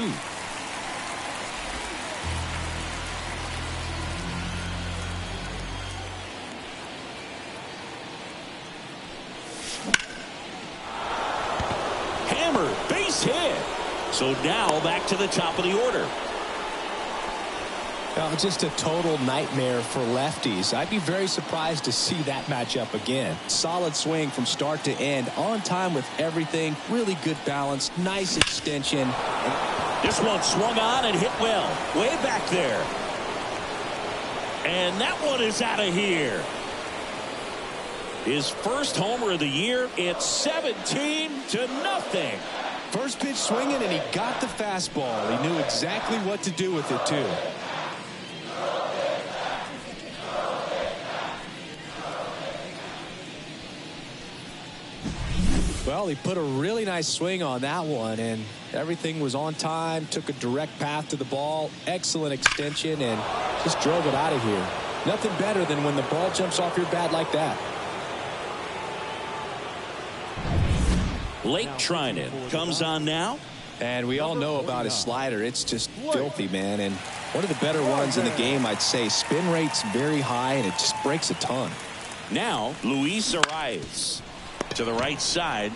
Hammer, base hit. So now back to the top of the order. Well, just a total nightmare for lefties. I'd be very surprised to see that matchup again. Solid swing from start to end, on time with everything, really good balance, nice extension. This one swung on and hit well, way back there. And that one is out of here. His first homer of the year. It's 17-0. First pitch swinging, and he got the fastball. He knew exactly what to do with it, too. Well, he put a really nice swing on that one, and everything was on time, took a direct path to the ball, excellent extension, and just drove it out of here. Nothing better than when the ball jumps off your bat like that. Blake Trinan comes on now. And we all know about his slider. It's just filthy, man, and one of the better ones in the game, I'd say. Spin rate's very high, and it just breaks a ton. Now, Luis Arias to the right side.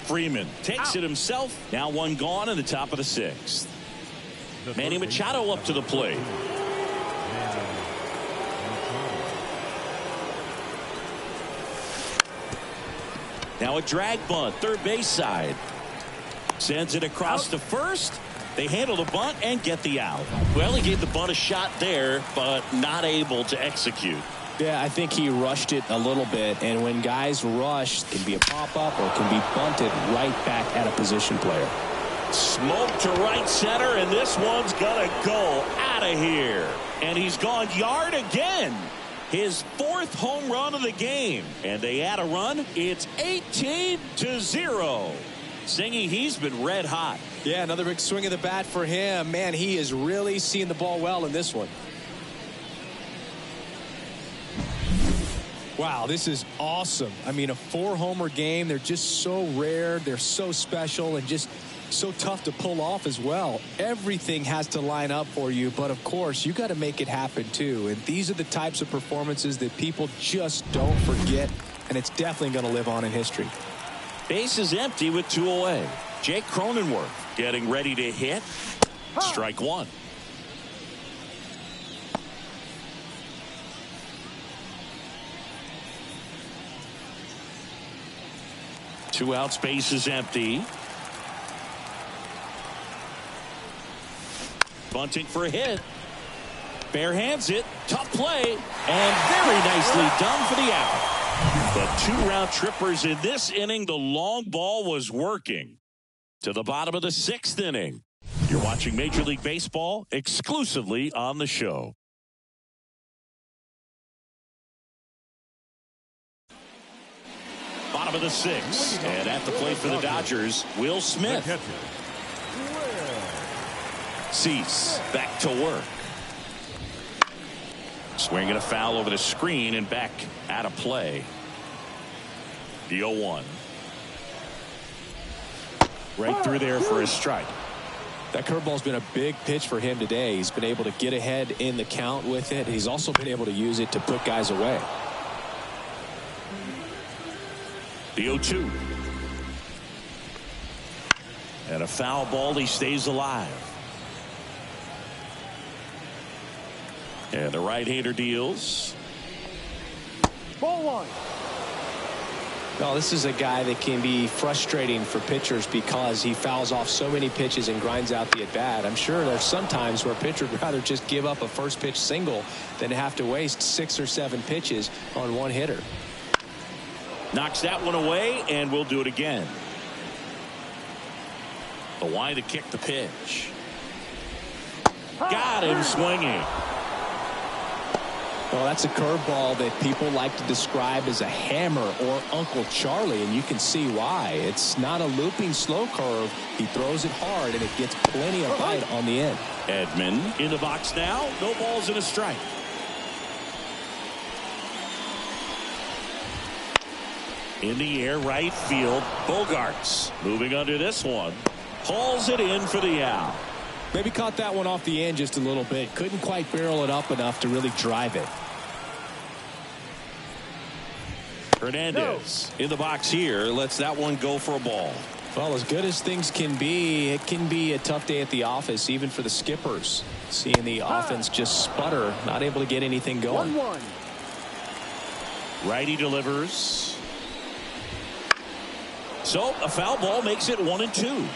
Freeman takes it himself. Now 1 gone in the top of the 6th. Manny Machado up to the plate. Now a drag bunt, third base side. Sends it across to first. They handle the bunt and get the out. Well, he gave the bunt a shot there, but not able to execute. Yeah, I think he rushed it a little bit, and when guys rush, it can be a pop-up or it can be bunted right back at a position player. Smoke to right center, and this one's gonna go out of here. And he's gone yard again. His 4th home run of the game. And they add a run. It's 18-0. Singy, he's been red hot. Yeah, another big swing of the bat for him. Man, he is really seeing the ball well in this one. Wow, this is awesome. I mean, a 4-homer game. They're just so rare. They're so special and just so tough to pull off as well. Everything has to line up for you, but of course, you got to make it happen too. And these are the types of performances that people just don't forget, and it's definitely going to live on in history. Base is empty with 2 away. Jake Cronenworth getting ready to hit. Strike 1. Two outs, base is empty. Bunting for a hit. Bare hands it. Tough play. And very nicely done for the out. The 2-round trippers in this inning. The long ball was working. To the bottom of the 6th inning. You're watching Major League Baseball exclusively on the show. Bottom of the 6th. And at the plate for the Dodgers, Will Smith. Cease back to work. Swinging a foul over the screen and back out of play. The 0-1. Right through there for a strike. That curveball's been a big pitch for him today. He's been able to get ahead in the count with it. He's also been able to use it to put guys away. The 0-2. And a foul ball. He stays alive. And the right-hander deals. Ball 1. Well, this is a guy that can be frustrating for pitchers because he fouls off so many pitches and grinds out the at-bat. I'm sure there's some times where a pitcher would rather just give up a first pitch single than have to waste 6 or 7 pitches on one hitter. Knocks that one away, and we'll do it again. The line to kick the pitch. Got him swinging. Well, that's a curveball that people like to describe as a hammer or Uncle Charlie, and you can see why. It's not a looping slow curve. He throws it hard, and it gets plenty of bite on the end. Edman in the box now. No balls and a strike. In the air, right field. Bogarts moving under this one. Hauls it in for the out. Maybe caught that one off the end just a little bit. Couldn't quite barrel it up enough to really drive it. Hernandez in the box here. Lets that one go for a ball. Well, as good as things can be, it can be a tough day at the office, even for the skippers. Seeing the offense just sputter, not able to get anything going. 1-1. Righty delivers. So a foul ball makes it 1-2.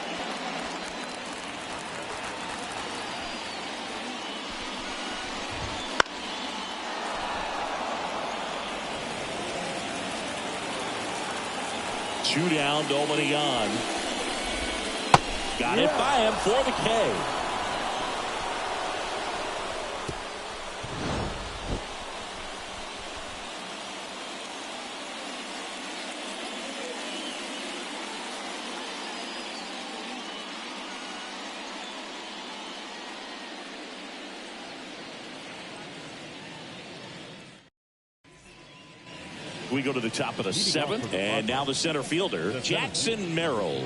Two down, nobody on. Got it by him for the K. We go to the top of the 7th, and now the center fielder, Jackson Merrill.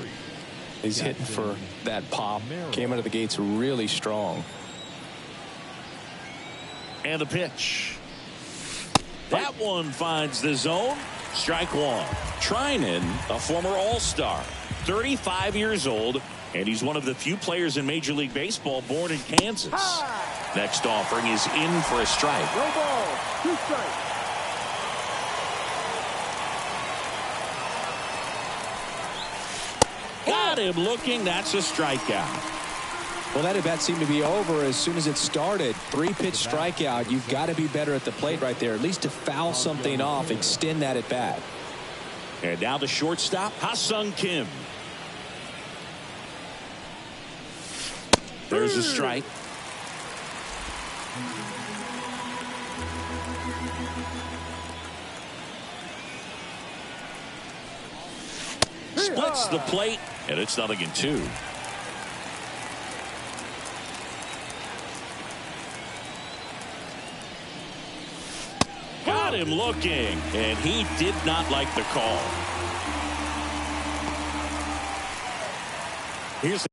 He's hitting for that pop. Came out of the gates really strong. And the pitch. That one finds the zone. Strike 1. Treinen, a former All-Star, 35 years old, and he's one of the few players in Major League Baseball born in Kansas. Next offering is in for a strike. No ball. 2 strikes. Got him looking. That's a strikeout. Well, that at-bat seemed to be over as soon as it started. 3-pitch strikeout. You've got to be better at the plate right there, at least to foul something off, extend that at-bat. And now the shortstop, Ha-Sung Kim. There's a strike. Splits the plate, and it's 0-2. Got him looking, and he did not like the call. Here's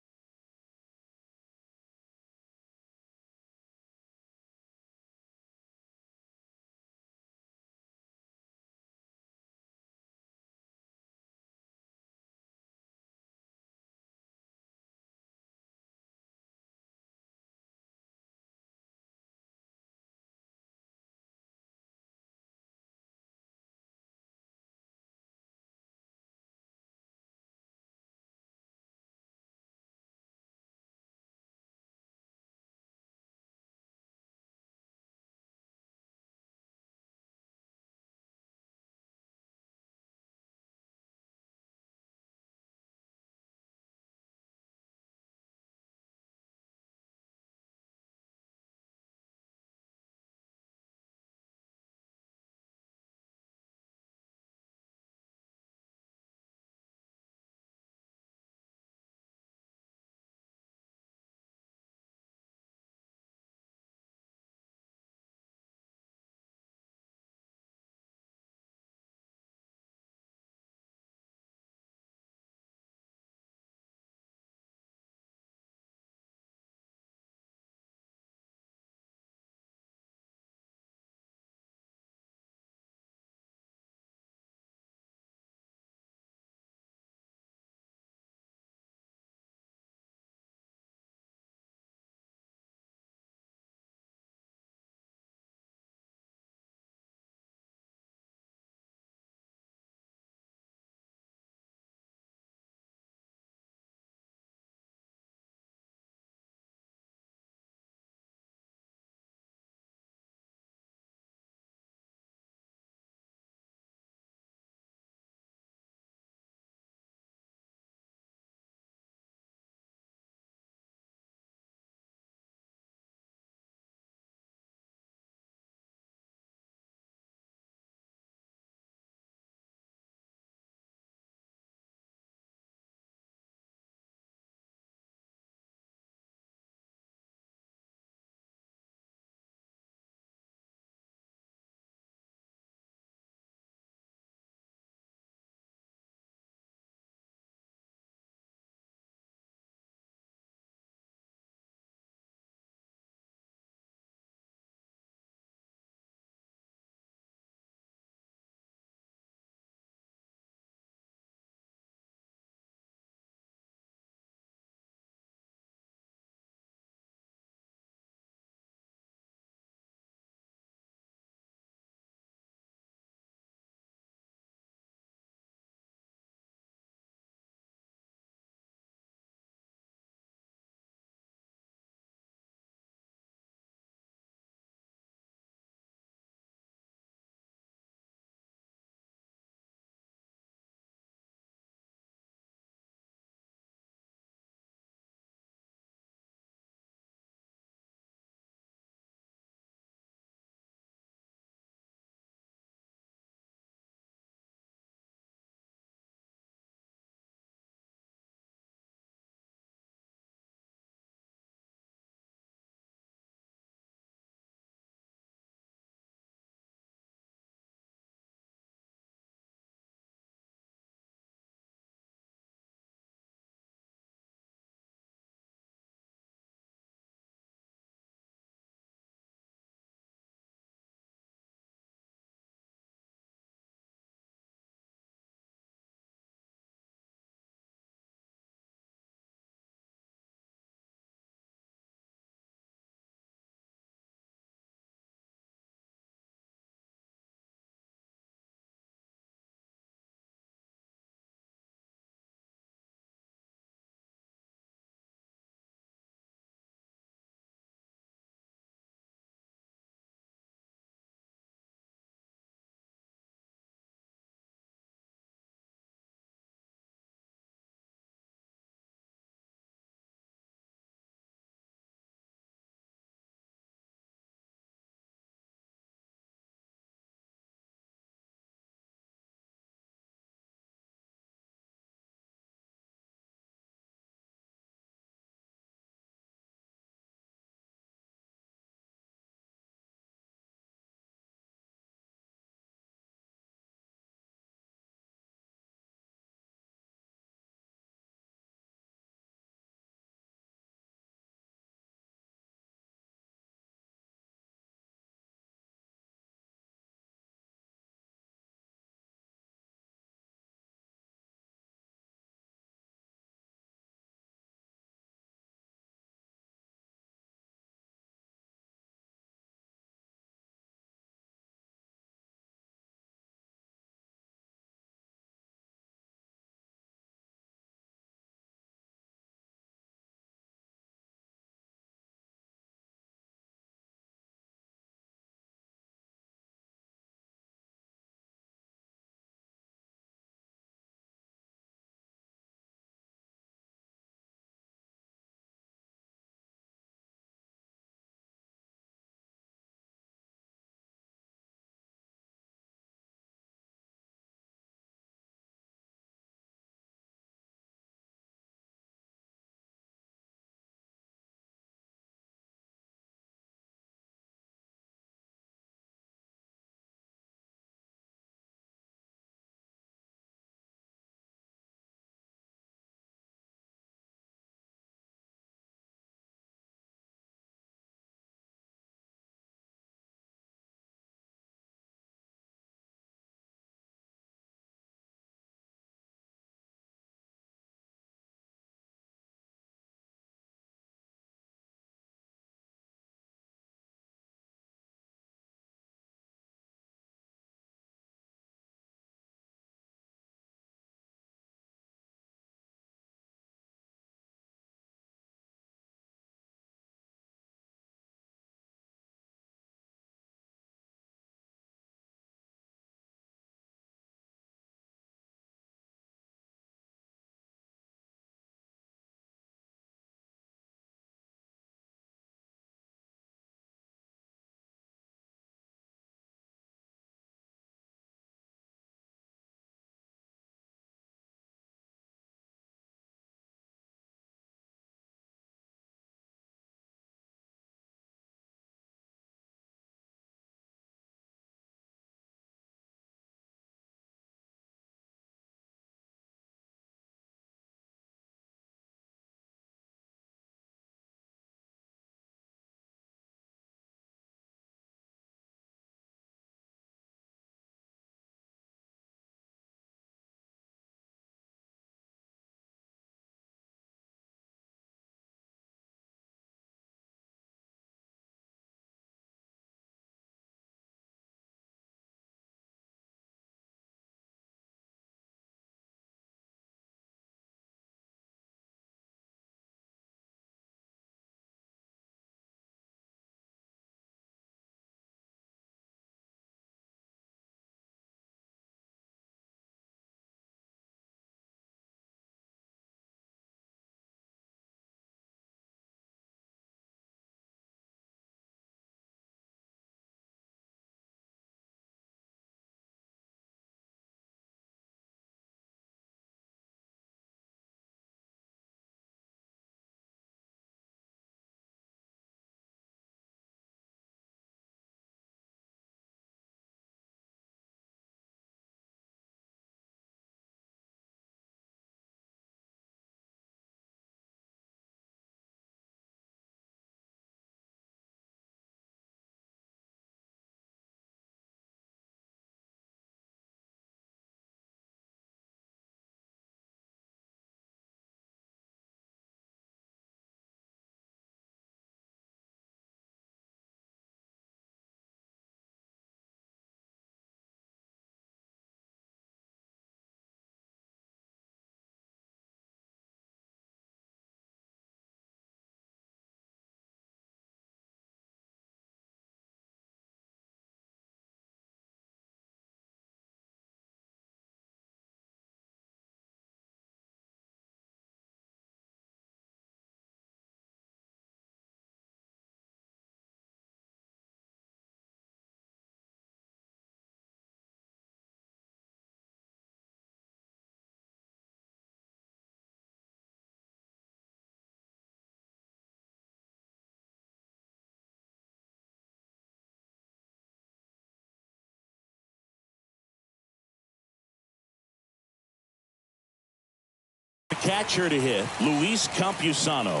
catcher to hit, Luis Campusano.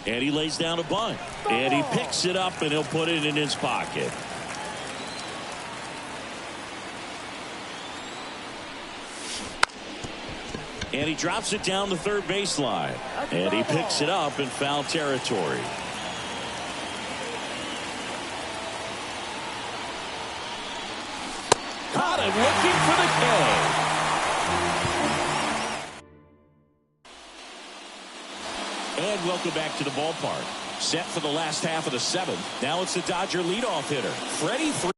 And he lays down a bunt. And he picks it up, and he'll put it in his pocket. And he drops it down the third baseline. And he picks it up in foul territory. Caught him looking for the K. And welcome back to the ballpark. Set for the last half of the seventh. Now it's the Dodger leadoff hitter, Freddie Freeman.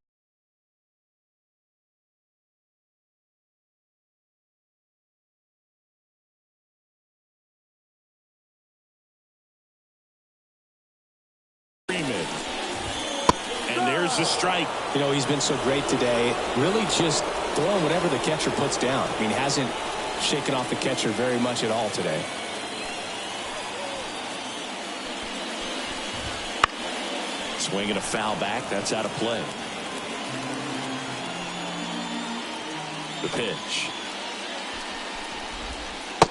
And there's the strike. You know, he's been so great today. Really just throwing whatever the catcher puts down. I mean, hasn't shaken off the catcher very much at all today. Swinging a foul back. That's out of play. The pitch.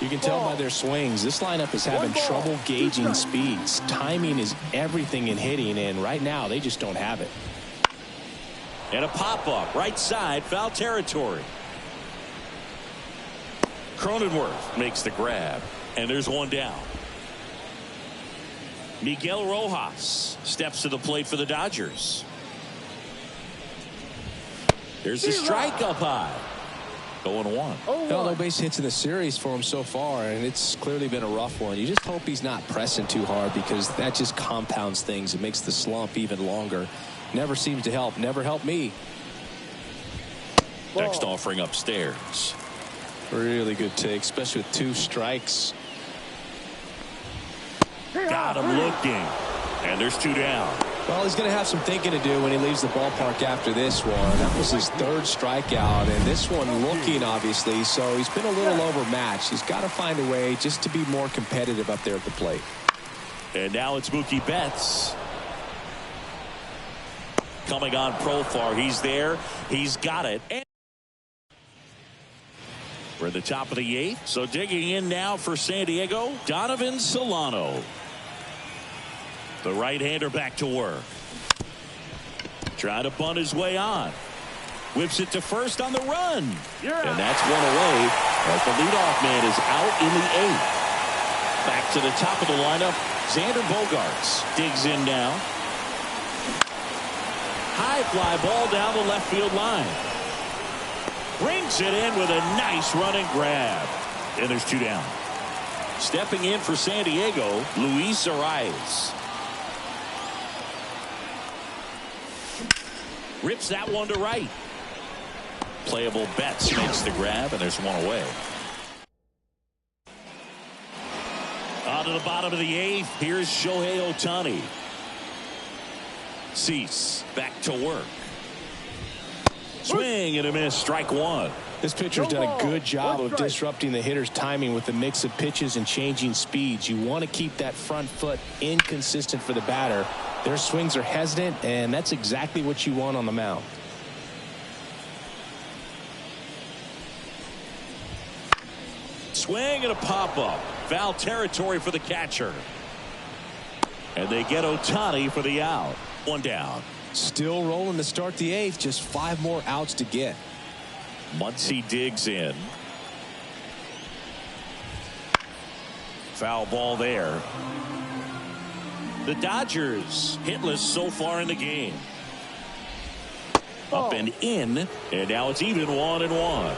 You can tell by their swings, this lineup is having trouble gauging speeds. Timing is everything in hitting, and right now they just don't have it. And a pop-up right side, foul territory. Cronenworth makes the grab, and there's one down. Miguel Rojas steps to the plate for the Dodgers. There's the strike up high. 0-1. No base hits in the series for him so far, and it's clearly been a rough one. You just hope he's not pressing too hard, because that just compounds things. It makes the slump even longer. Never seems to help. Never helped me. Next offering upstairs. Really good take, especially with 2 strikes. Got him looking. And there's 2 down. Well, he's going to have some thinking to do when he leaves the ballpark after this one. That was his 3rd strikeout, and this one looking, obviously, so he's been a little overmatched. He's got to find a way just to be more competitive up there at the plate. And now it's Mookie Betts. Coming on Profar. He's there. He's got it. And we're at the top of the 8th. So digging in now for San Diego, Donovan Solano. The right-hander back to work. Trying to bunt his way on. Whips it to first on the run. And that's one away as the leadoff man is out in the 8th. Back to the top of the lineup, Xander Bogaerts digs in now. High fly ball down the left field line. Brings it in with a nice running grab. And there's 2 down. Stepping in for San Diego, Luis Arias. Rips that one to right. Playable Betts makes the grab, and there's 1 away. On to the bottom of the 8th. Here's Shohei Ohtani. Cease back to work. Swing and a miss. Strike 1. This pitcher's done a good job of disrupting the hitter's timing with the mix of pitches and changing speeds. You want to keep that front foot inconsistent for the batter. Their swings are hesitant, and that's exactly what you want on the mound. Swing and a pop-up. Foul territory for the catcher. And they get Ohtani for the out. 1 down. Still rolling to start the 8th. Just 5 more outs to get. Muncy digs in. Foul ball there. The Dodgers hitless so far in the game. Up and in, and now it's even 1-1.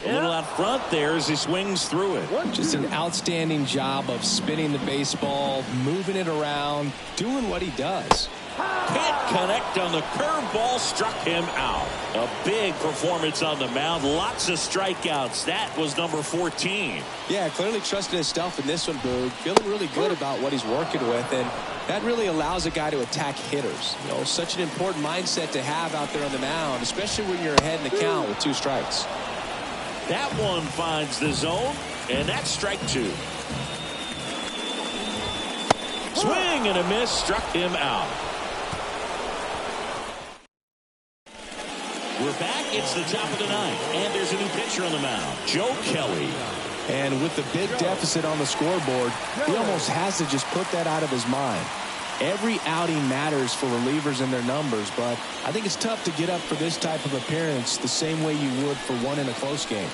A little out front there as he swings through it. Just an outstanding job of spinning the baseball, moving it around, doing what he does. Can't connect on the curveball, struck him out. A big performance on the mound. Lots of strikeouts. That was number 14. Yeah, clearly trusting his stuff in this one, Boog. Feeling really good about what he's working with, and that really allows a guy to attack hitters. You know, such an important mindset to have out there on the mound, especially when you're ahead in the count with 2 strikes. That one finds the zone, And that's strike 2. Swing and a miss, struck him out. We're back. It's the top of the ninth, and there's a new pitcher on the mound, Joe Kelly. And with the big deficit on the scoreboard, he almost has to just put that out of his mind. Every outing matters for relievers and their numbers, but I think it's tough to get up for this type of appearance the same way you would for one in a close game.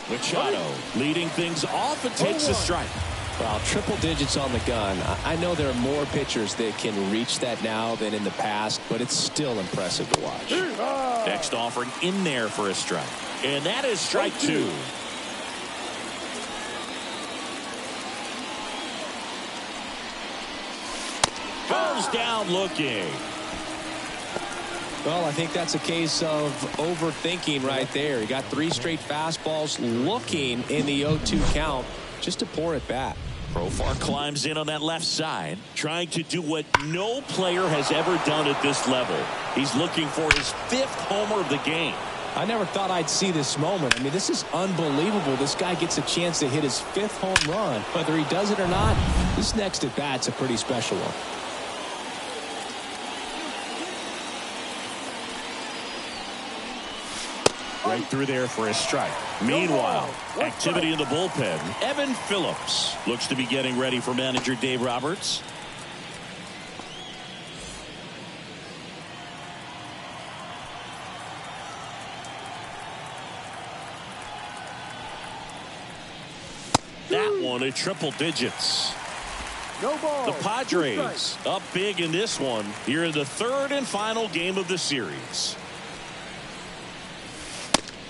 Machado leading things off and takes a strike. Well, triple digits on the gun. I know there are more pitchers that can reach that now than in the past, but it's still impressive to watch. Next offering in there for a strike. And that is strike 2. Goes down looking. Well, I think that's a case of overthinking right there. He got 3 straight fastballs looking in the 0-2 count just to pour it back. Profar climbs in on that left side, trying to do what no player has ever done at this level. He's looking for his 5th homer of the game. I never thought I'd see this moment. I mean, this is unbelievable. This guy gets a chance to hit his 5th home run. Whether he does it or not, this next at bat's a pretty special one. Right through there for a strike. Meanwhile, activity in the bullpen. Evan Phillips looks to be getting ready for manager Dave Roberts. That one at triple digits. No ball. The Padres up big in this one here in the 3rd and final game of the series.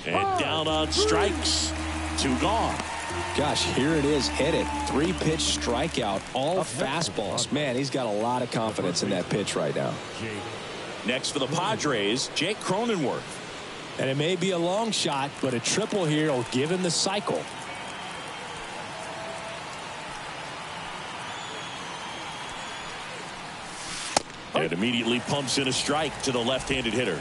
And down on strikes. 2 gone. Gosh, here it is. Hit it. 3-pitch strikeout. All fastballs. Man, he's got a lot of confidence in that pitch right now. Next for the Padres, Jake Cronenworth. And it may be a long shot, but a triple here will give him the cycle. And immediately pumps in a strike to the left-handed hitter.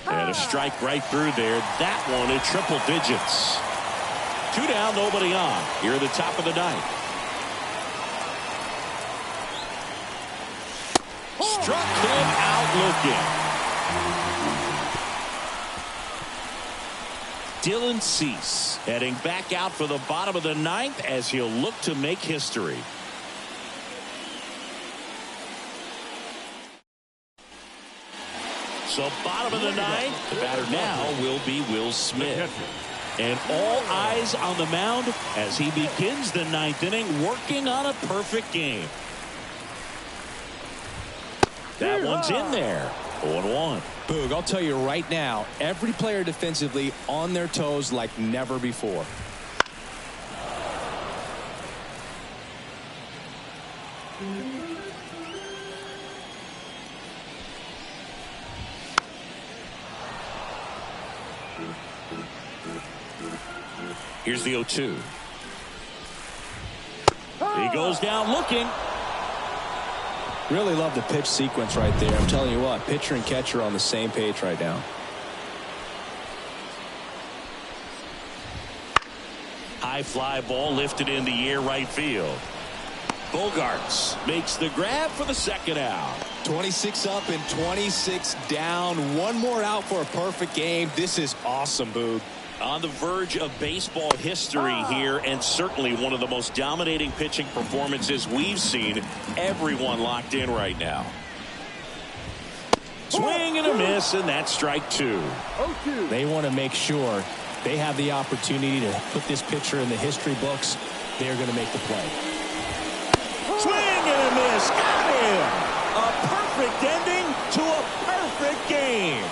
And a strike right through there. That one at triple digits. 2 down, nobody on. Here at the top of the ninth. Struck him out looking. Dylan Cease heading back out for the bottom of the ninth as he'll look to make history. So bottom of the ninth, the batter now will be Will Smith. And all eyes on the mound as he begins the ninth inning working on a perfect game. That one's in there. 0-1. Boog, I'll tell you right now, every player defensively on their toes like never before. Here's the 0-2. He goes down looking. Really love the pitch sequence right there. I'm telling you what, pitcher and catcher are on the same page right now. High fly ball lifted in the air right field. Bogarts makes the grab for the second out. 26 up and 26 down. One more out for a perfect game. This is awesome, Boog. On the verge of baseball history here, and certainly one of the most dominating pitching performances we've seen. Everyone locked in right now. Swing and a miss, and that's strike 2. They want to make sure they have the opportunity to put this pitcher in the history books. They're going to make the play. Swing and a miss. Got him. A perfect ending to a perfect game.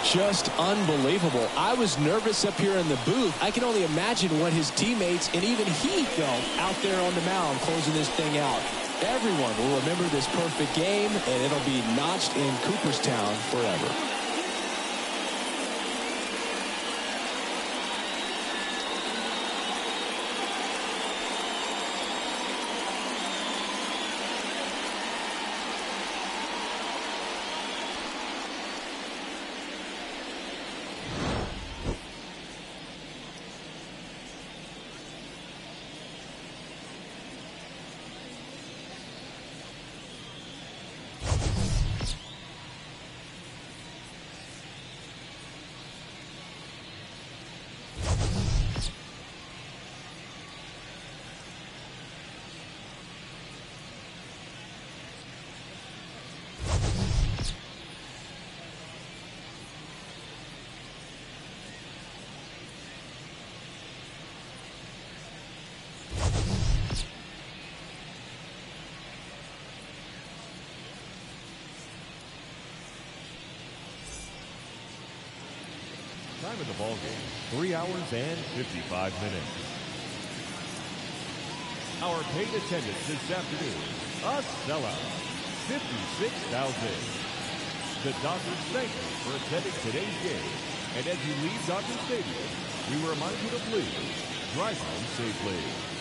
Just unbelievable. I was nervous up here in the booth. I can only imagine what his teammates and even he felt out there on the mound closing this thing out. Everyone will remember this perfect game, and it'll be notched in Cooperstown forever. time of the ballgame, 3 hours and 55 minutes. Our paid attendance this afternoon, a sellout, 56,000. The Dodgers thank you for attending today's game. And as you leave Dodger Stadium, we remind you to please drive home safely.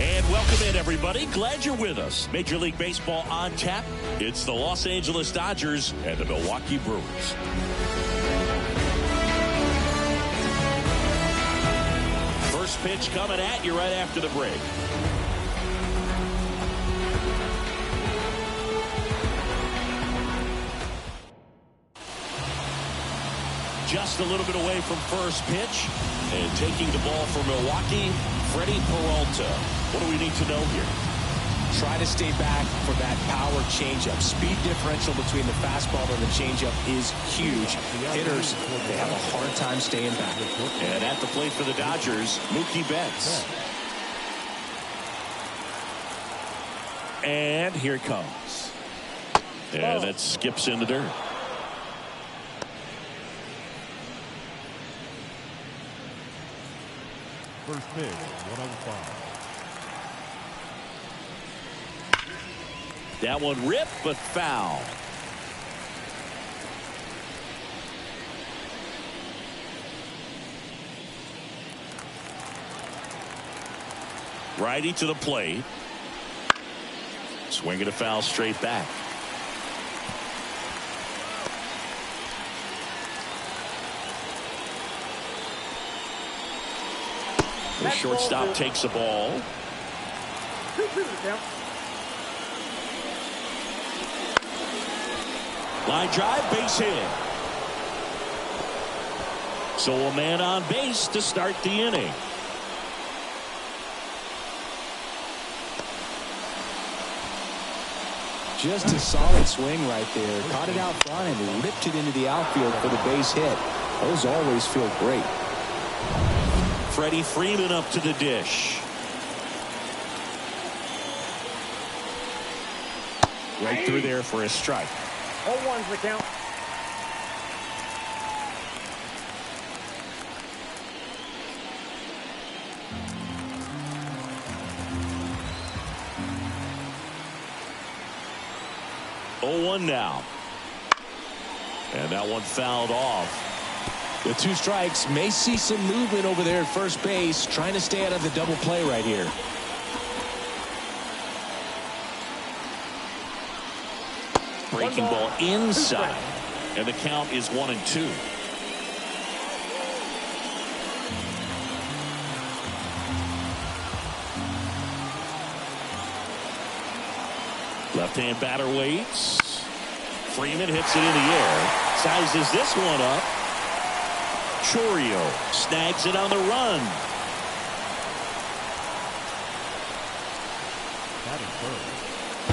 And welcome in, everybody. Glad you're with us. Major League Baseball on tap. It's the Los Angeles Dodgers and the Milwaukee Brewers. First pitch coming at you right after the break. Just a little bit away from first pitch. And taking the ball for Milwaukee, Freddie Peralta. What do we need to know here? Try to stay back for that power changeup. Speed differential between the fastball and the changeup is huge. Hitters, they have a hard time staying back. And at the plate for the Dodgers, Mookie Betts. And here it comes. And that skips in the dirt. First pitch, 105. That one ripped, but foul. Righty to the plate. Swinging a foul straight back. The shortstop takes the ball. Line drive, base hit. So a man on base to start the inning. Just a solid swing right there. Caught it out front and ripped it into the outfield for the base hit. Those always feel great. Freddie Freeman up to the dish. Right through there for a strike. 0-1's the count. Oh, 1 now. And that one fouled off. The 2 strikes, may see some movement over there at first base, trying to stay out of the double play right here. Breaking ball inside. And the count is 1-2. Left-hand batter waits. Freeman hits it in the air. Sizes this one up. Chorio snags it on the run.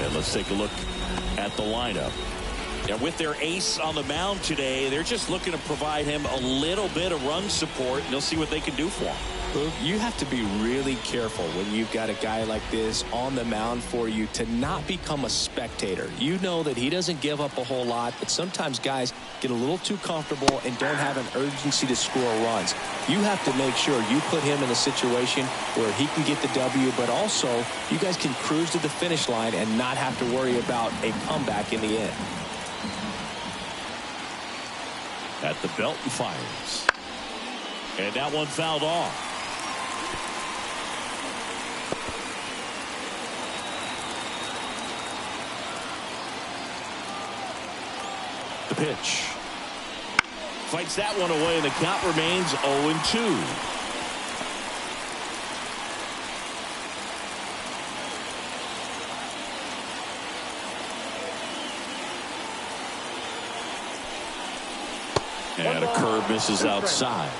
And let's take a look at the lineup. And with their ace on the mound today, they're just looking to provide him a little bit of run support, and they'll see what they can do for him. You have to be really careful when you've got a guy like this on the mound for you to not become a spectator. You know that he doesn't give up a whole lot, but sometimes guys get a little too comfortable and don't have an urgency to score runs. You have to make sure you put him in a situation where he can get the W, but also you guys can cruise to the finish line and not have to worry about a comeback in the end. At the belt and fires. And that one fouled off. The pitch. Fights that one away, and the count remains 0-2. And a curve misses outside.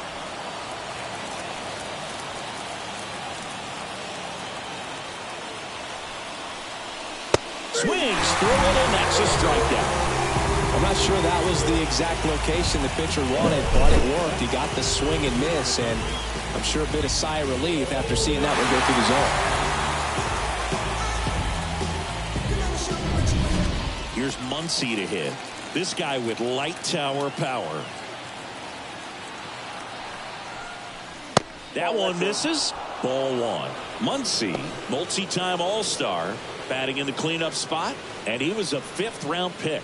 Swings through it, and that's a strikeout. I'm not sure that was the exact location the pitcher wanted, but it worked. He got the swing and miss, and I'm sure a bit of sigh of relief after seeing that one go through the zone. Here's Muncy to hit. This guy with light tower power. That one misses. Ball 1. Muncy, multi-time All-Star, batting in the cleanup spot, and he was a 5th-round pick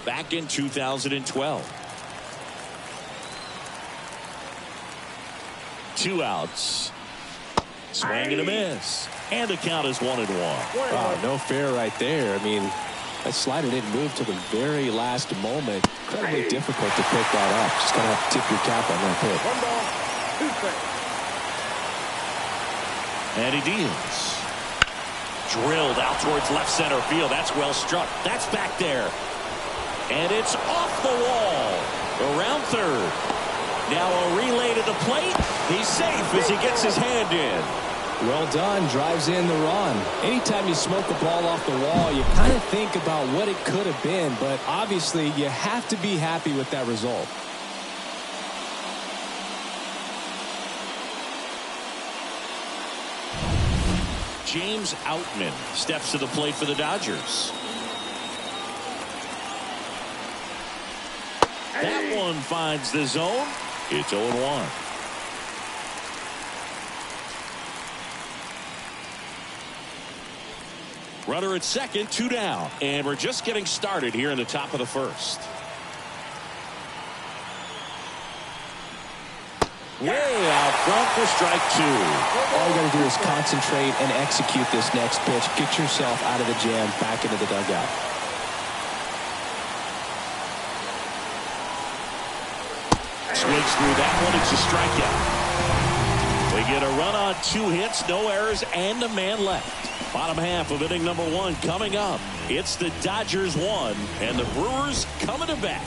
back in 2012. 2 outs. Swing and a miss. And the count is 1-1. Wow, no fair right there. I mean, that slider didn't move to the very last moment. Incredibly difficult to pick that up. Just going to have to tip your cap on that pick. 1 ball, 2 strikes. And he deals. Drilled out towards left center field. That's well struck. That's back there. And it's off the wall. Around third. Now a relay to the plate. He's safe as he gets his hand in. Well done. Drives in the run. Anytime you smoke a ball off the wall, you kind of think about what it could have been, but obviously you have to be happy with that result. James Outman steps to the plate for the Dodgers. That one finds the zone. It's 0-1. Runner at second, 2 down. And we're just getting started here in the top of the first. Way out front for strike 2. All you got to do is concentrate and execute this next pitch. Get yourself out of the jam, back into the dugout. Swings through that one. It's a strikeout. We get a run on 2 hits, no errors, and a man left. Bottom half of inning number 1 coming up. It's the Dodgers 1 and the Brewers coming to bat.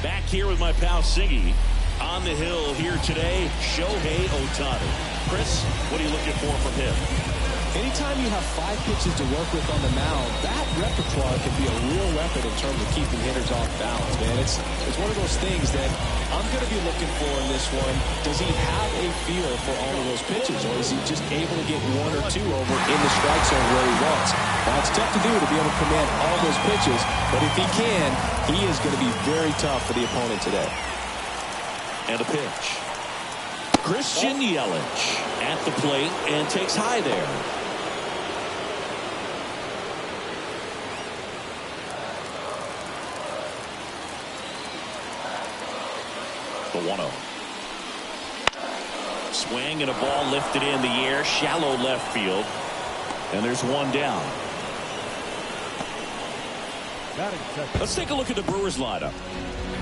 Back here with my pal Siggy. On the hill here today, Shohei Ohtani. Chris, what are you looking for from him? Anytime you have 5 pitches to work with on the mound, that repertoire can be a real weapon in terms of keeping hitters off balance, man. It's one of those things that I'm going to be looking for in this one. Does he have a feel for all of those pitches, or is he just able to get 1 or 2 over in the strike zone where he wants? Now, it's tough to do to be able to command all those pitches, but if he can, he is going to be very tough for the opponent today. And a pitch. Christian Yelich at the plate and takes high there. The 1-0. Swing and a ball lifted in the air, shallow left field. And there's one down. Let's take a look at the Brewers lineup.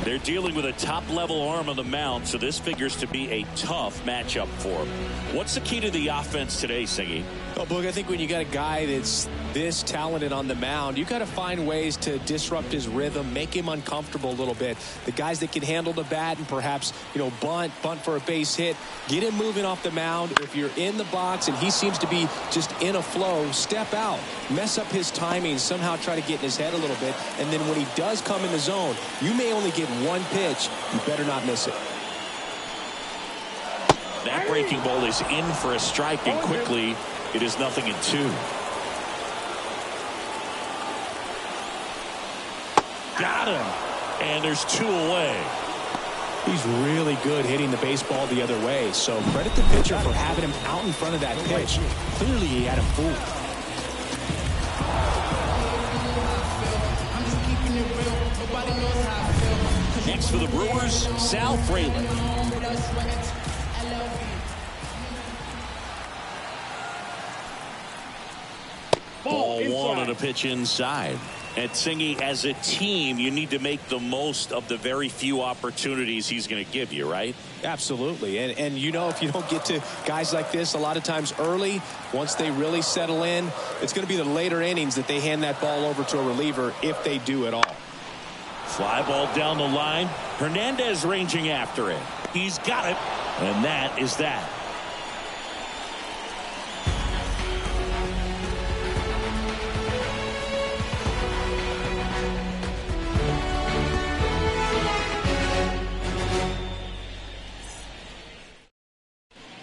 They're dealing with a top-level arm on the mound, so this figures to be a tough matchup for them. What's the key to the offense today, Singy? Oh, Boog, I think when you got a guy that's this talented on the mound, you got to find ways to disrupt his rhythm, make him uncomfortable a little bit. The guys that can handle the bat and perhaps, bunt for a base hit, get him moving off the mound. If you're in the box and he seems to be just in a flow, step out, mess up his timing, somehow try to get in his head a little bit. And then when he does come in the zone, you may only get one pitch. You better not miss it. That breaking ball is in for a strike, and quickly it is 0-2. Got him. And there's 2 away. He's really good hitting the baseball the other way. So credit the pitcher for having him out in front of that pitch. Clearly he had him fooled. Next for the Brewers, Sal Frelick. Ball 1 and a pitch inside. And Singy, as a team, you need to make the most of the very few opportunities he's going to give you, right? Absolutely. And if you don't get to guys like this a lot of times early, once they really settle in, it's going to be the later innings that they hand that ball over to a reliever if they do at all. Fly ball down the line. Hernandez ranging after it. He's got it. And that is that.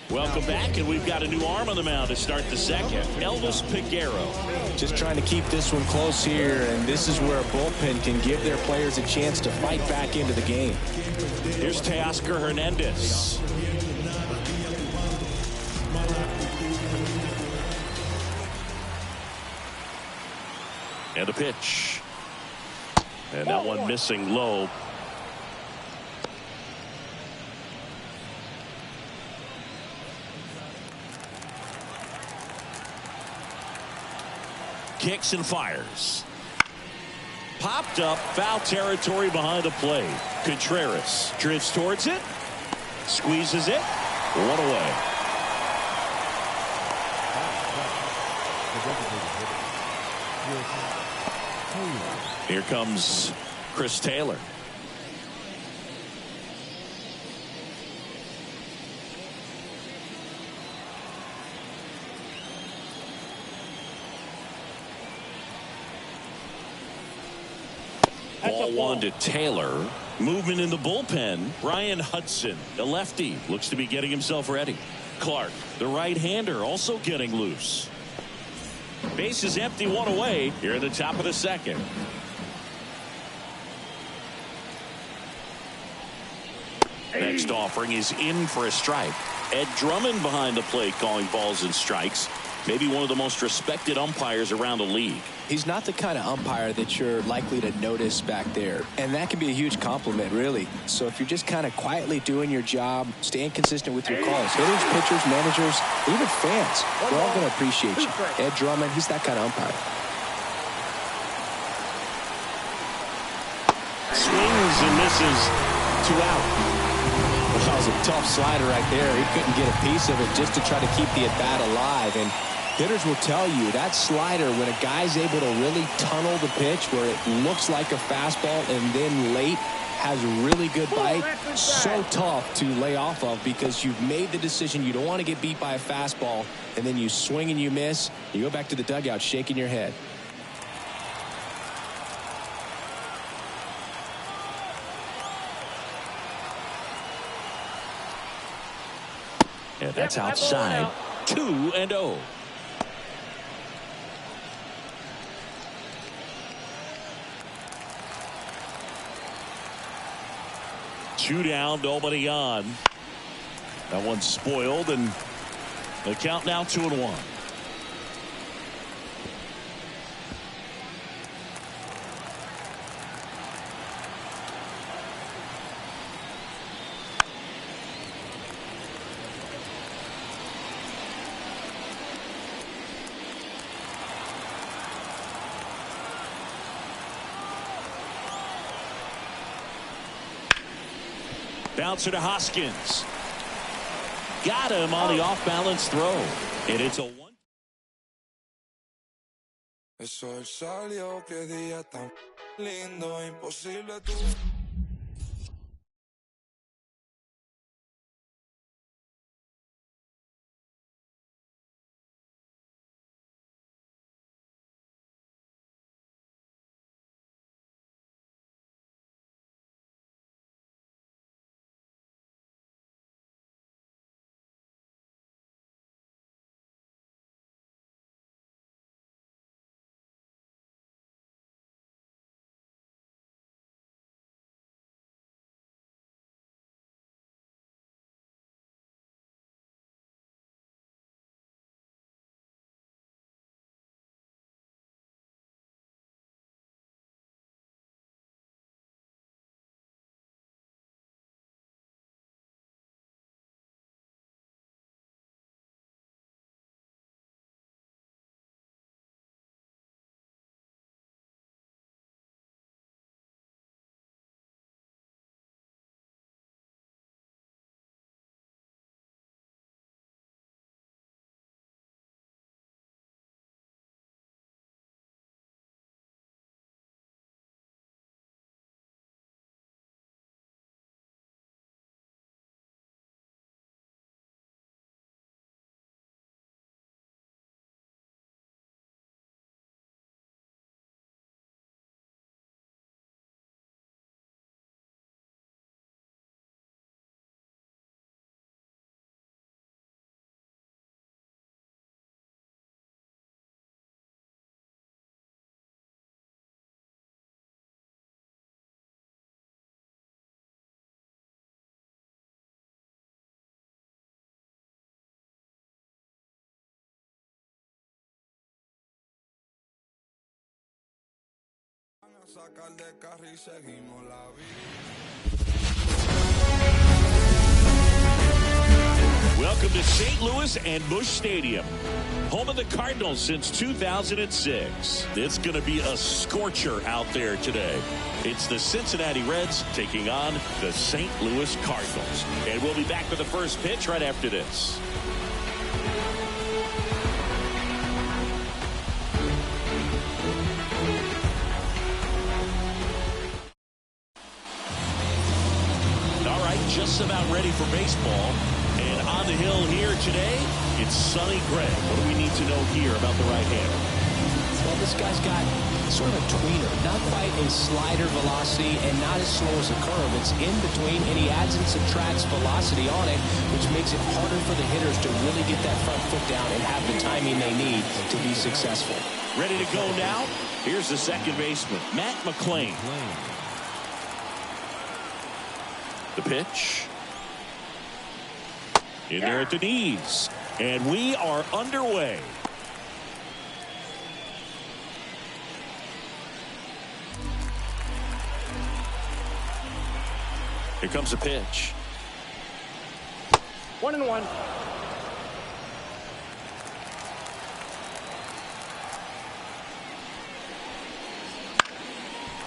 Welcome back, and we've got a new arm on the mound to start the second. Elvis Peguero. Just trying to keep this one close here, and this is where a bullpen can give their players a chance to fight back into the game. Here's Teoscar Hernandez. And a pitch. And that one missing low. Kicks and fires. Popped up, foul territory behind the plate. Contreras drifts towards it, squeezes it, 1 away. Here comes Chris Taylor. Ball 1 to Taylor. Movement in the bullpen. Brian Hudson, the lefty, looks to be getting himself ready. Clark, the right-hander, also getting loose. Base is empty, 1 away here at the top of the second. Next offering is in for a strike. Ed Drummond behind the plate calling balls and strikes. Maybe one of the most respected umpires around the league. He's not the kind of umpire that you're likely to notice back there. And that can be a huge compliment, really. So if you're just kind of quietly doing your job, staying consistent with your calls, hitters, pitchers, managers, even fans, we're all going to appreciate you. Ed Drummond, he's that kind of umpire. Swings and misses, 2 out. Well, that was a tough slider right there. He couldn't get a piece of it just to try to keep the at-bat alive. And hitters will tell you that slider, when a guy's able to really tunnel the pitch where it looks like a fastball and then late has really good bite. So tough to lay off of because you've made the decision you don't want to get beat by a fastball, and then you swing and you miss. You go back to the dugout shaking your head. And that's outside. 2-0. Two down, nobody on. That one's spoiled, and the count now 2-1. Bouncer to Hoskins. Got him on the off-balance throw. And it's a one. El sol salió, qué día tan lindo, imposible tú. Sacar de carro y seguimos la vida. Welcome to St. Louis and Busch Stadium, home of the Cardinals since 2006. It's going to be a scorcher out there today. It's the Cincinnati Reds taking on the St. Louis Cardinals. And we'll be back with the first pitch right after this. Just about ready for baseball. And on the hill here today, it's Sonny Gray. What do we need to know here about the right-hander? Well, this guy's got sort of a tweener. Not quite a slider velocity and not as slow as a curve. It's in between, and he adds and subtracts velocity on it, which makes it harder for the hitters to really get that front foot down and have the timing they need to be successful. Ready to go now? Here's the second baseman, Matt McClain. The pitch. In there at the knees. And we are underway. Here comes the pitch. 1-1.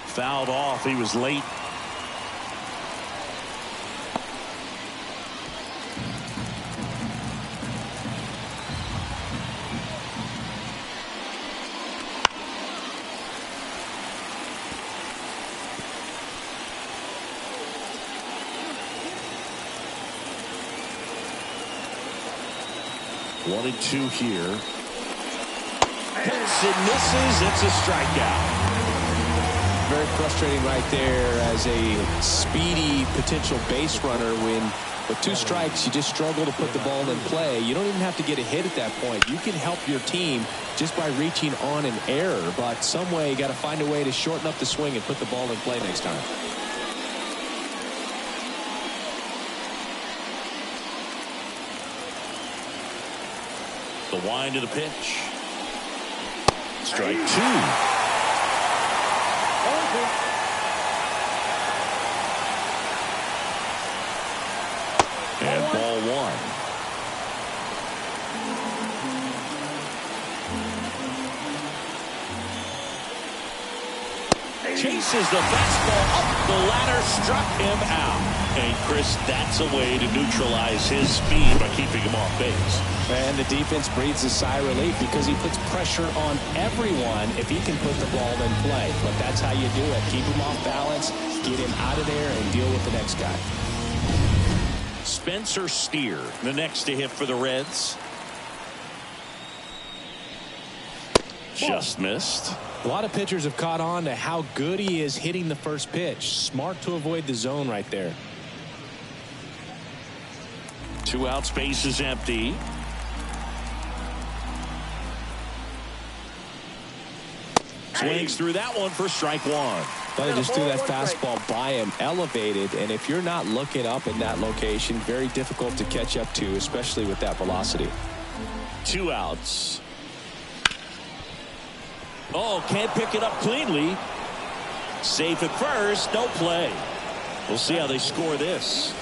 Fouled off. He was late. 1-2 here. Hits and misses. It's a strikeout. Very frustrating right there as a speedy potential base runner when with 2 strikes you just struggle to put the ball in play. You don't even have to get a hit at that point. You can help your team just by reaching on an error, but some way you got to find a way to shorten up the swing and put the ball in play next time. The wind of the pitch. Strike 2. And ball 1. Chases the fastball up the ladder, struck him out. And Chris, that's a way to neutralize his speed by keeping him off base. And the defense breathes a sigh of relief because he puts pressure on everyone if he can put the ball in play. But that's how you do it. Keep him off balance, get him out of there, and deal with the next guy. Spencer Steer, the next to hit for the Reds. Just missed. A lot of pitchers have caught on to how good he is hitting the first pitch. Smart to avoid the zone right there. 2 outs, base is empty. Swings through that one for strike 1. But just threw that fastball by him, elevated, and if you're not looking up in that location, very difficult to catch up to, especially with that velocity. 2 outs. Oh, can't pick it up cleanly. Safe at first, no play. We'll see how they score this.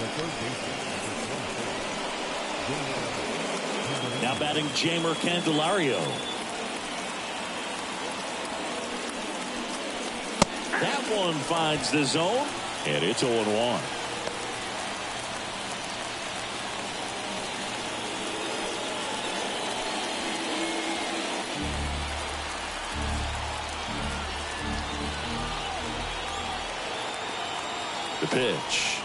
Now batting Jamer Candelario. That one finds the zone, and it's 0-1. The pitch.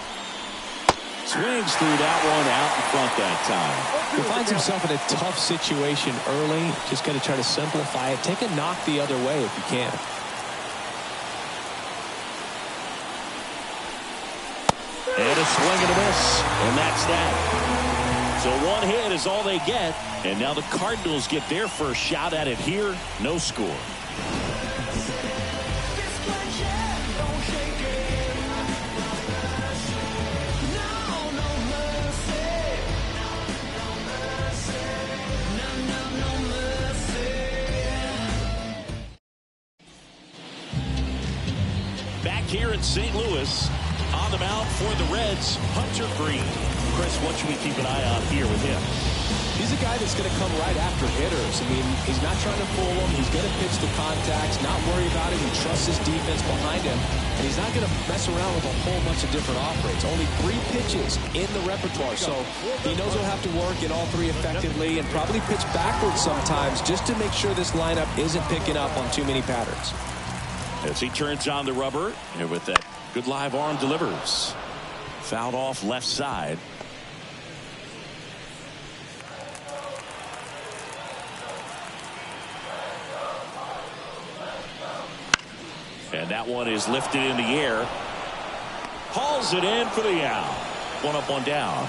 Swings through that one out in front that time. He finds himself in a tough situation early. Just got to try to simplify it. Take a knock the other way if you can. And a swing and a miss, and that's that. So 1 hit is all they get, and now the Cardinals get their first shot at it here. No score. Back here in St. Louis, on the mound for the Reds, Hunter Green. Chris, what should we keep an eye on here with him? He's a guy that's going to come right after hitters. I mean, he's not trying to fool them. He's going to pitch to contacts, not worry about it. He trusts his defense behind him. And he's not going to mess around with a whole bunch of different operates. Only 3 pitches in the repertoire. So he knows he'll have to work in all 3 effectively and probably pitch backwards sometimes just to make sure this lineup isn't picking up on too many patterns. As he turns on the rubber, and with that good live arm delivers. Fouled off left side. And that one is lifted in the air. Hauls it in for the out. 1 up, 1 down.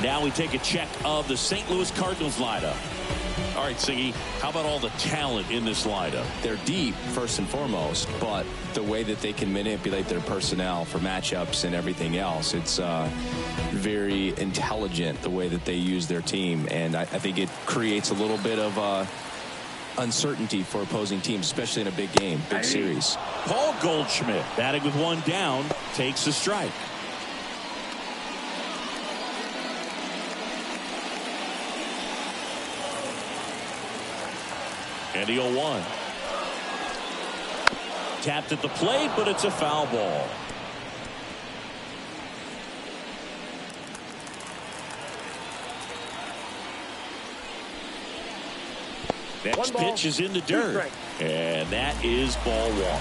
Now we take a check of the St. Louis Cardinals lineup. All right, Siggy, how about all the talent in this lineup? They're deep, first and foremost, but the way that they can manipulate their personnel for matchups and everything else, it's very intelligent the way that they use their team. And I think it creates a little bit of uncertainty for opposing teams, especially in a big game, big series. Paul Goldschmidt, batting with 1 down, takes a strike. And the 0-1. Tapped at the plate, but it's a foul ball. Next pitch is in the dirt. And that is ball 1.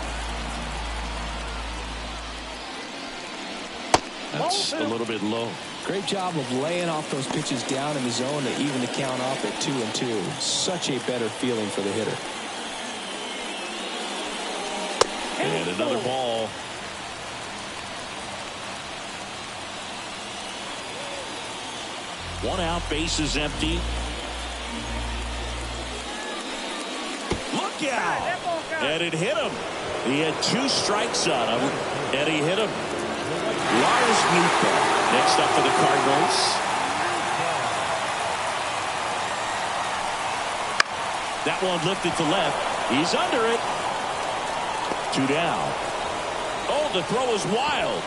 That's a little bit low. Great job of laying off those pitches down in the zone to even the count up at 2-2. Such a better feeling for the hitter. And another ball. One out, bases empty. Look out! And it hit him. He had 2 strikes on him, and he hit him. Lars Nootbaar next up for the Cardinals. That one lifted to left. He's under it. 2 down. Oh, the throw is wild.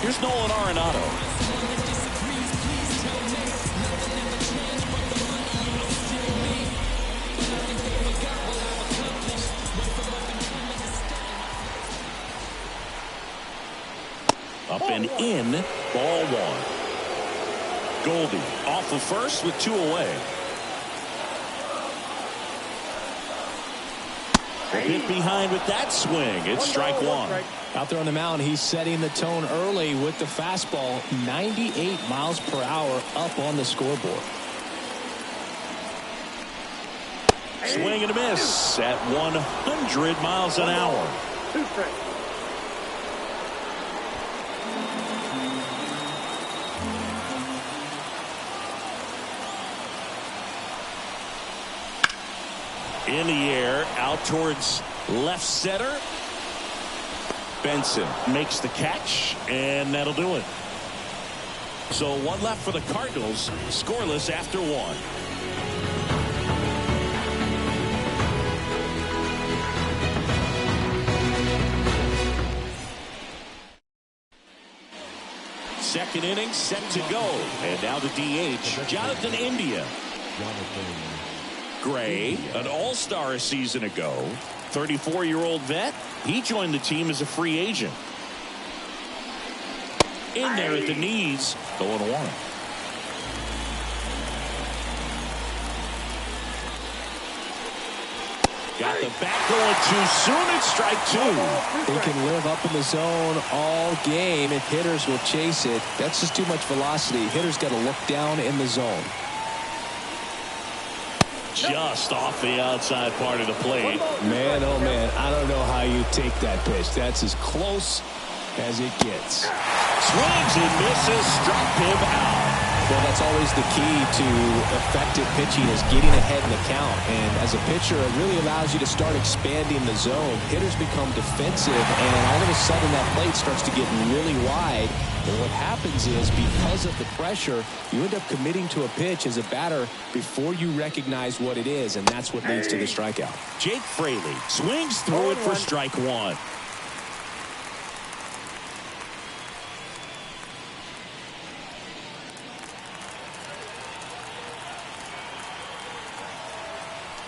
Here's Nolan Arenado. Up and in, ball 1. Goldie off of first with 2 away. A bit behind with that swing. It's strike 1. Out there on the mound, he's setting the tone early with the fastball. 98 miles per hour up on the scoreboard. Swing and a miss at 100 miles an hour. In the air, out towards left center. Benson makes the catch, and that'll do it. So 1 left for the Cardinals, scoreless after 1. Second inning set to go, and now the DH, Jonathan India. Gray, an all-star a season ago. 34-year-old vet. He joined the team as a free agent. In there at the knees, 0-1. Got the bat going too soon. It's strike 2. He can live up in the zone all game if hitters will chase it. That's just too much velocity. Hitters got to look down in the zone. Just off the outside part of the plate. Man, oh man, I don't know how you take that pitch. That's as close as it gets. Swings and misses, struck him out. Well, that's always the key to effective pitching, is getting ahead in the count. And as a pitcher, it really allows you to start expanding the zone. Hitters become defensive, and all of a sudden that plate starts to get really wide. And what happens is, because of the pressure, you end up committing to a pitch as a batter before you recognize what it is, and that's what leads to the strikeout. Jake Fraley swings through it for strike 1.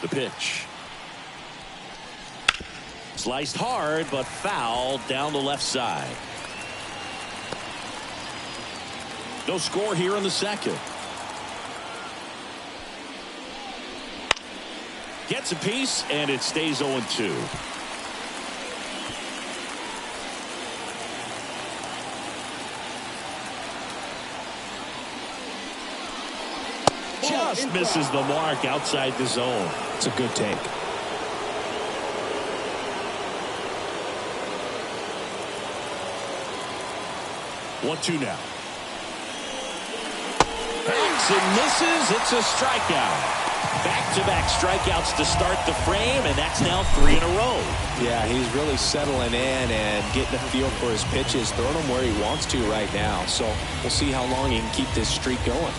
The pitch. Sliced hard, but foul down the left side. No score here in the second. Gets a piece, and it stays 0-2. Just misses the mark outside the zone. It's a good take. One-two now. Backs and misses. It's a strikeout. Back-to-back strikeouts to start the frame, and that's now 3 in a row. Yeah, he's really settling in and getting a feel for his pitches, throwing them where he wants to right now. So we'll see how long he can keep this streak going.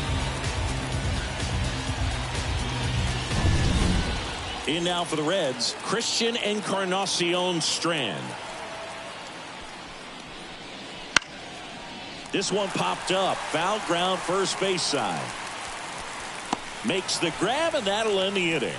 In now for the Reds, Christian Encarnacion Strand. This one popped up. Foul ground, first base side. Makes the grab, and that'll end the inning.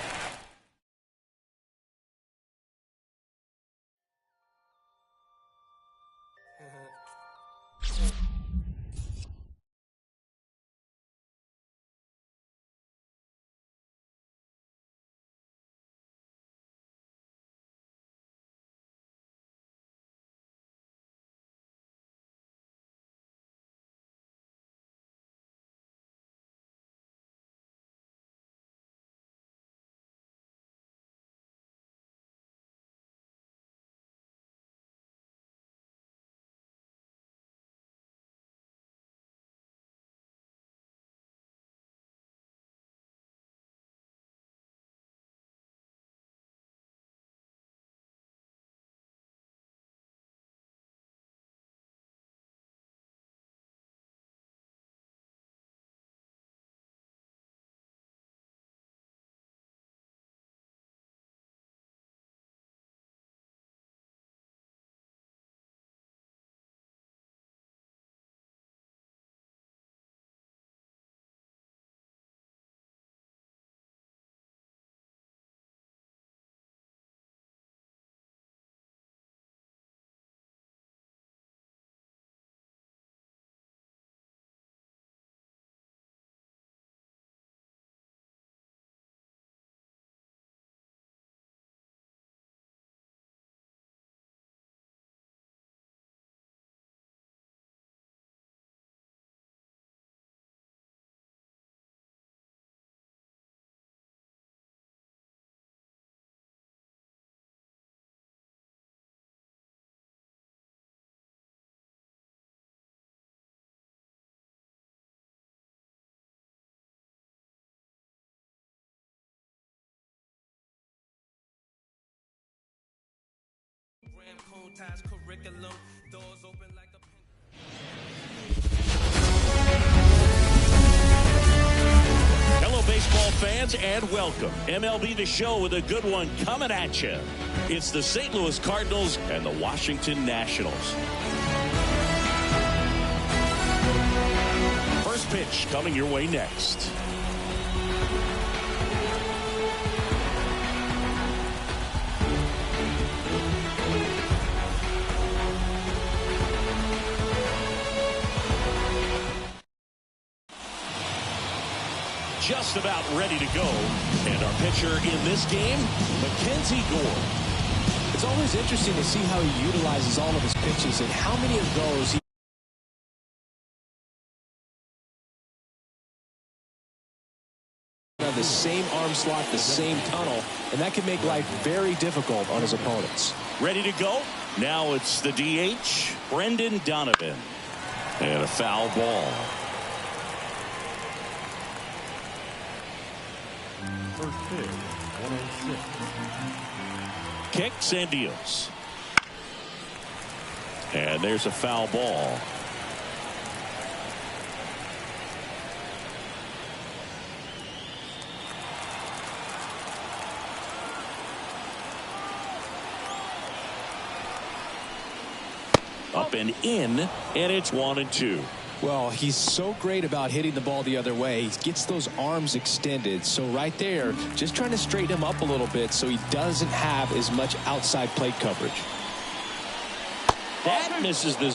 Hello, baseball fans, and welcome. MLB The Show with a good one coming at you. It's the St. Louis Cardinals and the Washington Nationals. First pitch coming your way next. Just about ready to go. And our pitcher in this game, Mackenzie Gore. It's always interesting to see how he utilizes all of his pitches and how many of those he the same arm slot, the same tunnel, and that can make life very difficult on his opponents. Ready to go? Now it's the DH, Brendan Donovan. And a foul ball. First pitch, 106. Kicks and deals. And there's a foul ball. Up and in, and it's 1-2. Well, he's so great about hitting the ball the other way. He gets those arms extended. So right there, just trying to straighten him up a little bit so he doesn't have as much outside plate coverage. That misses the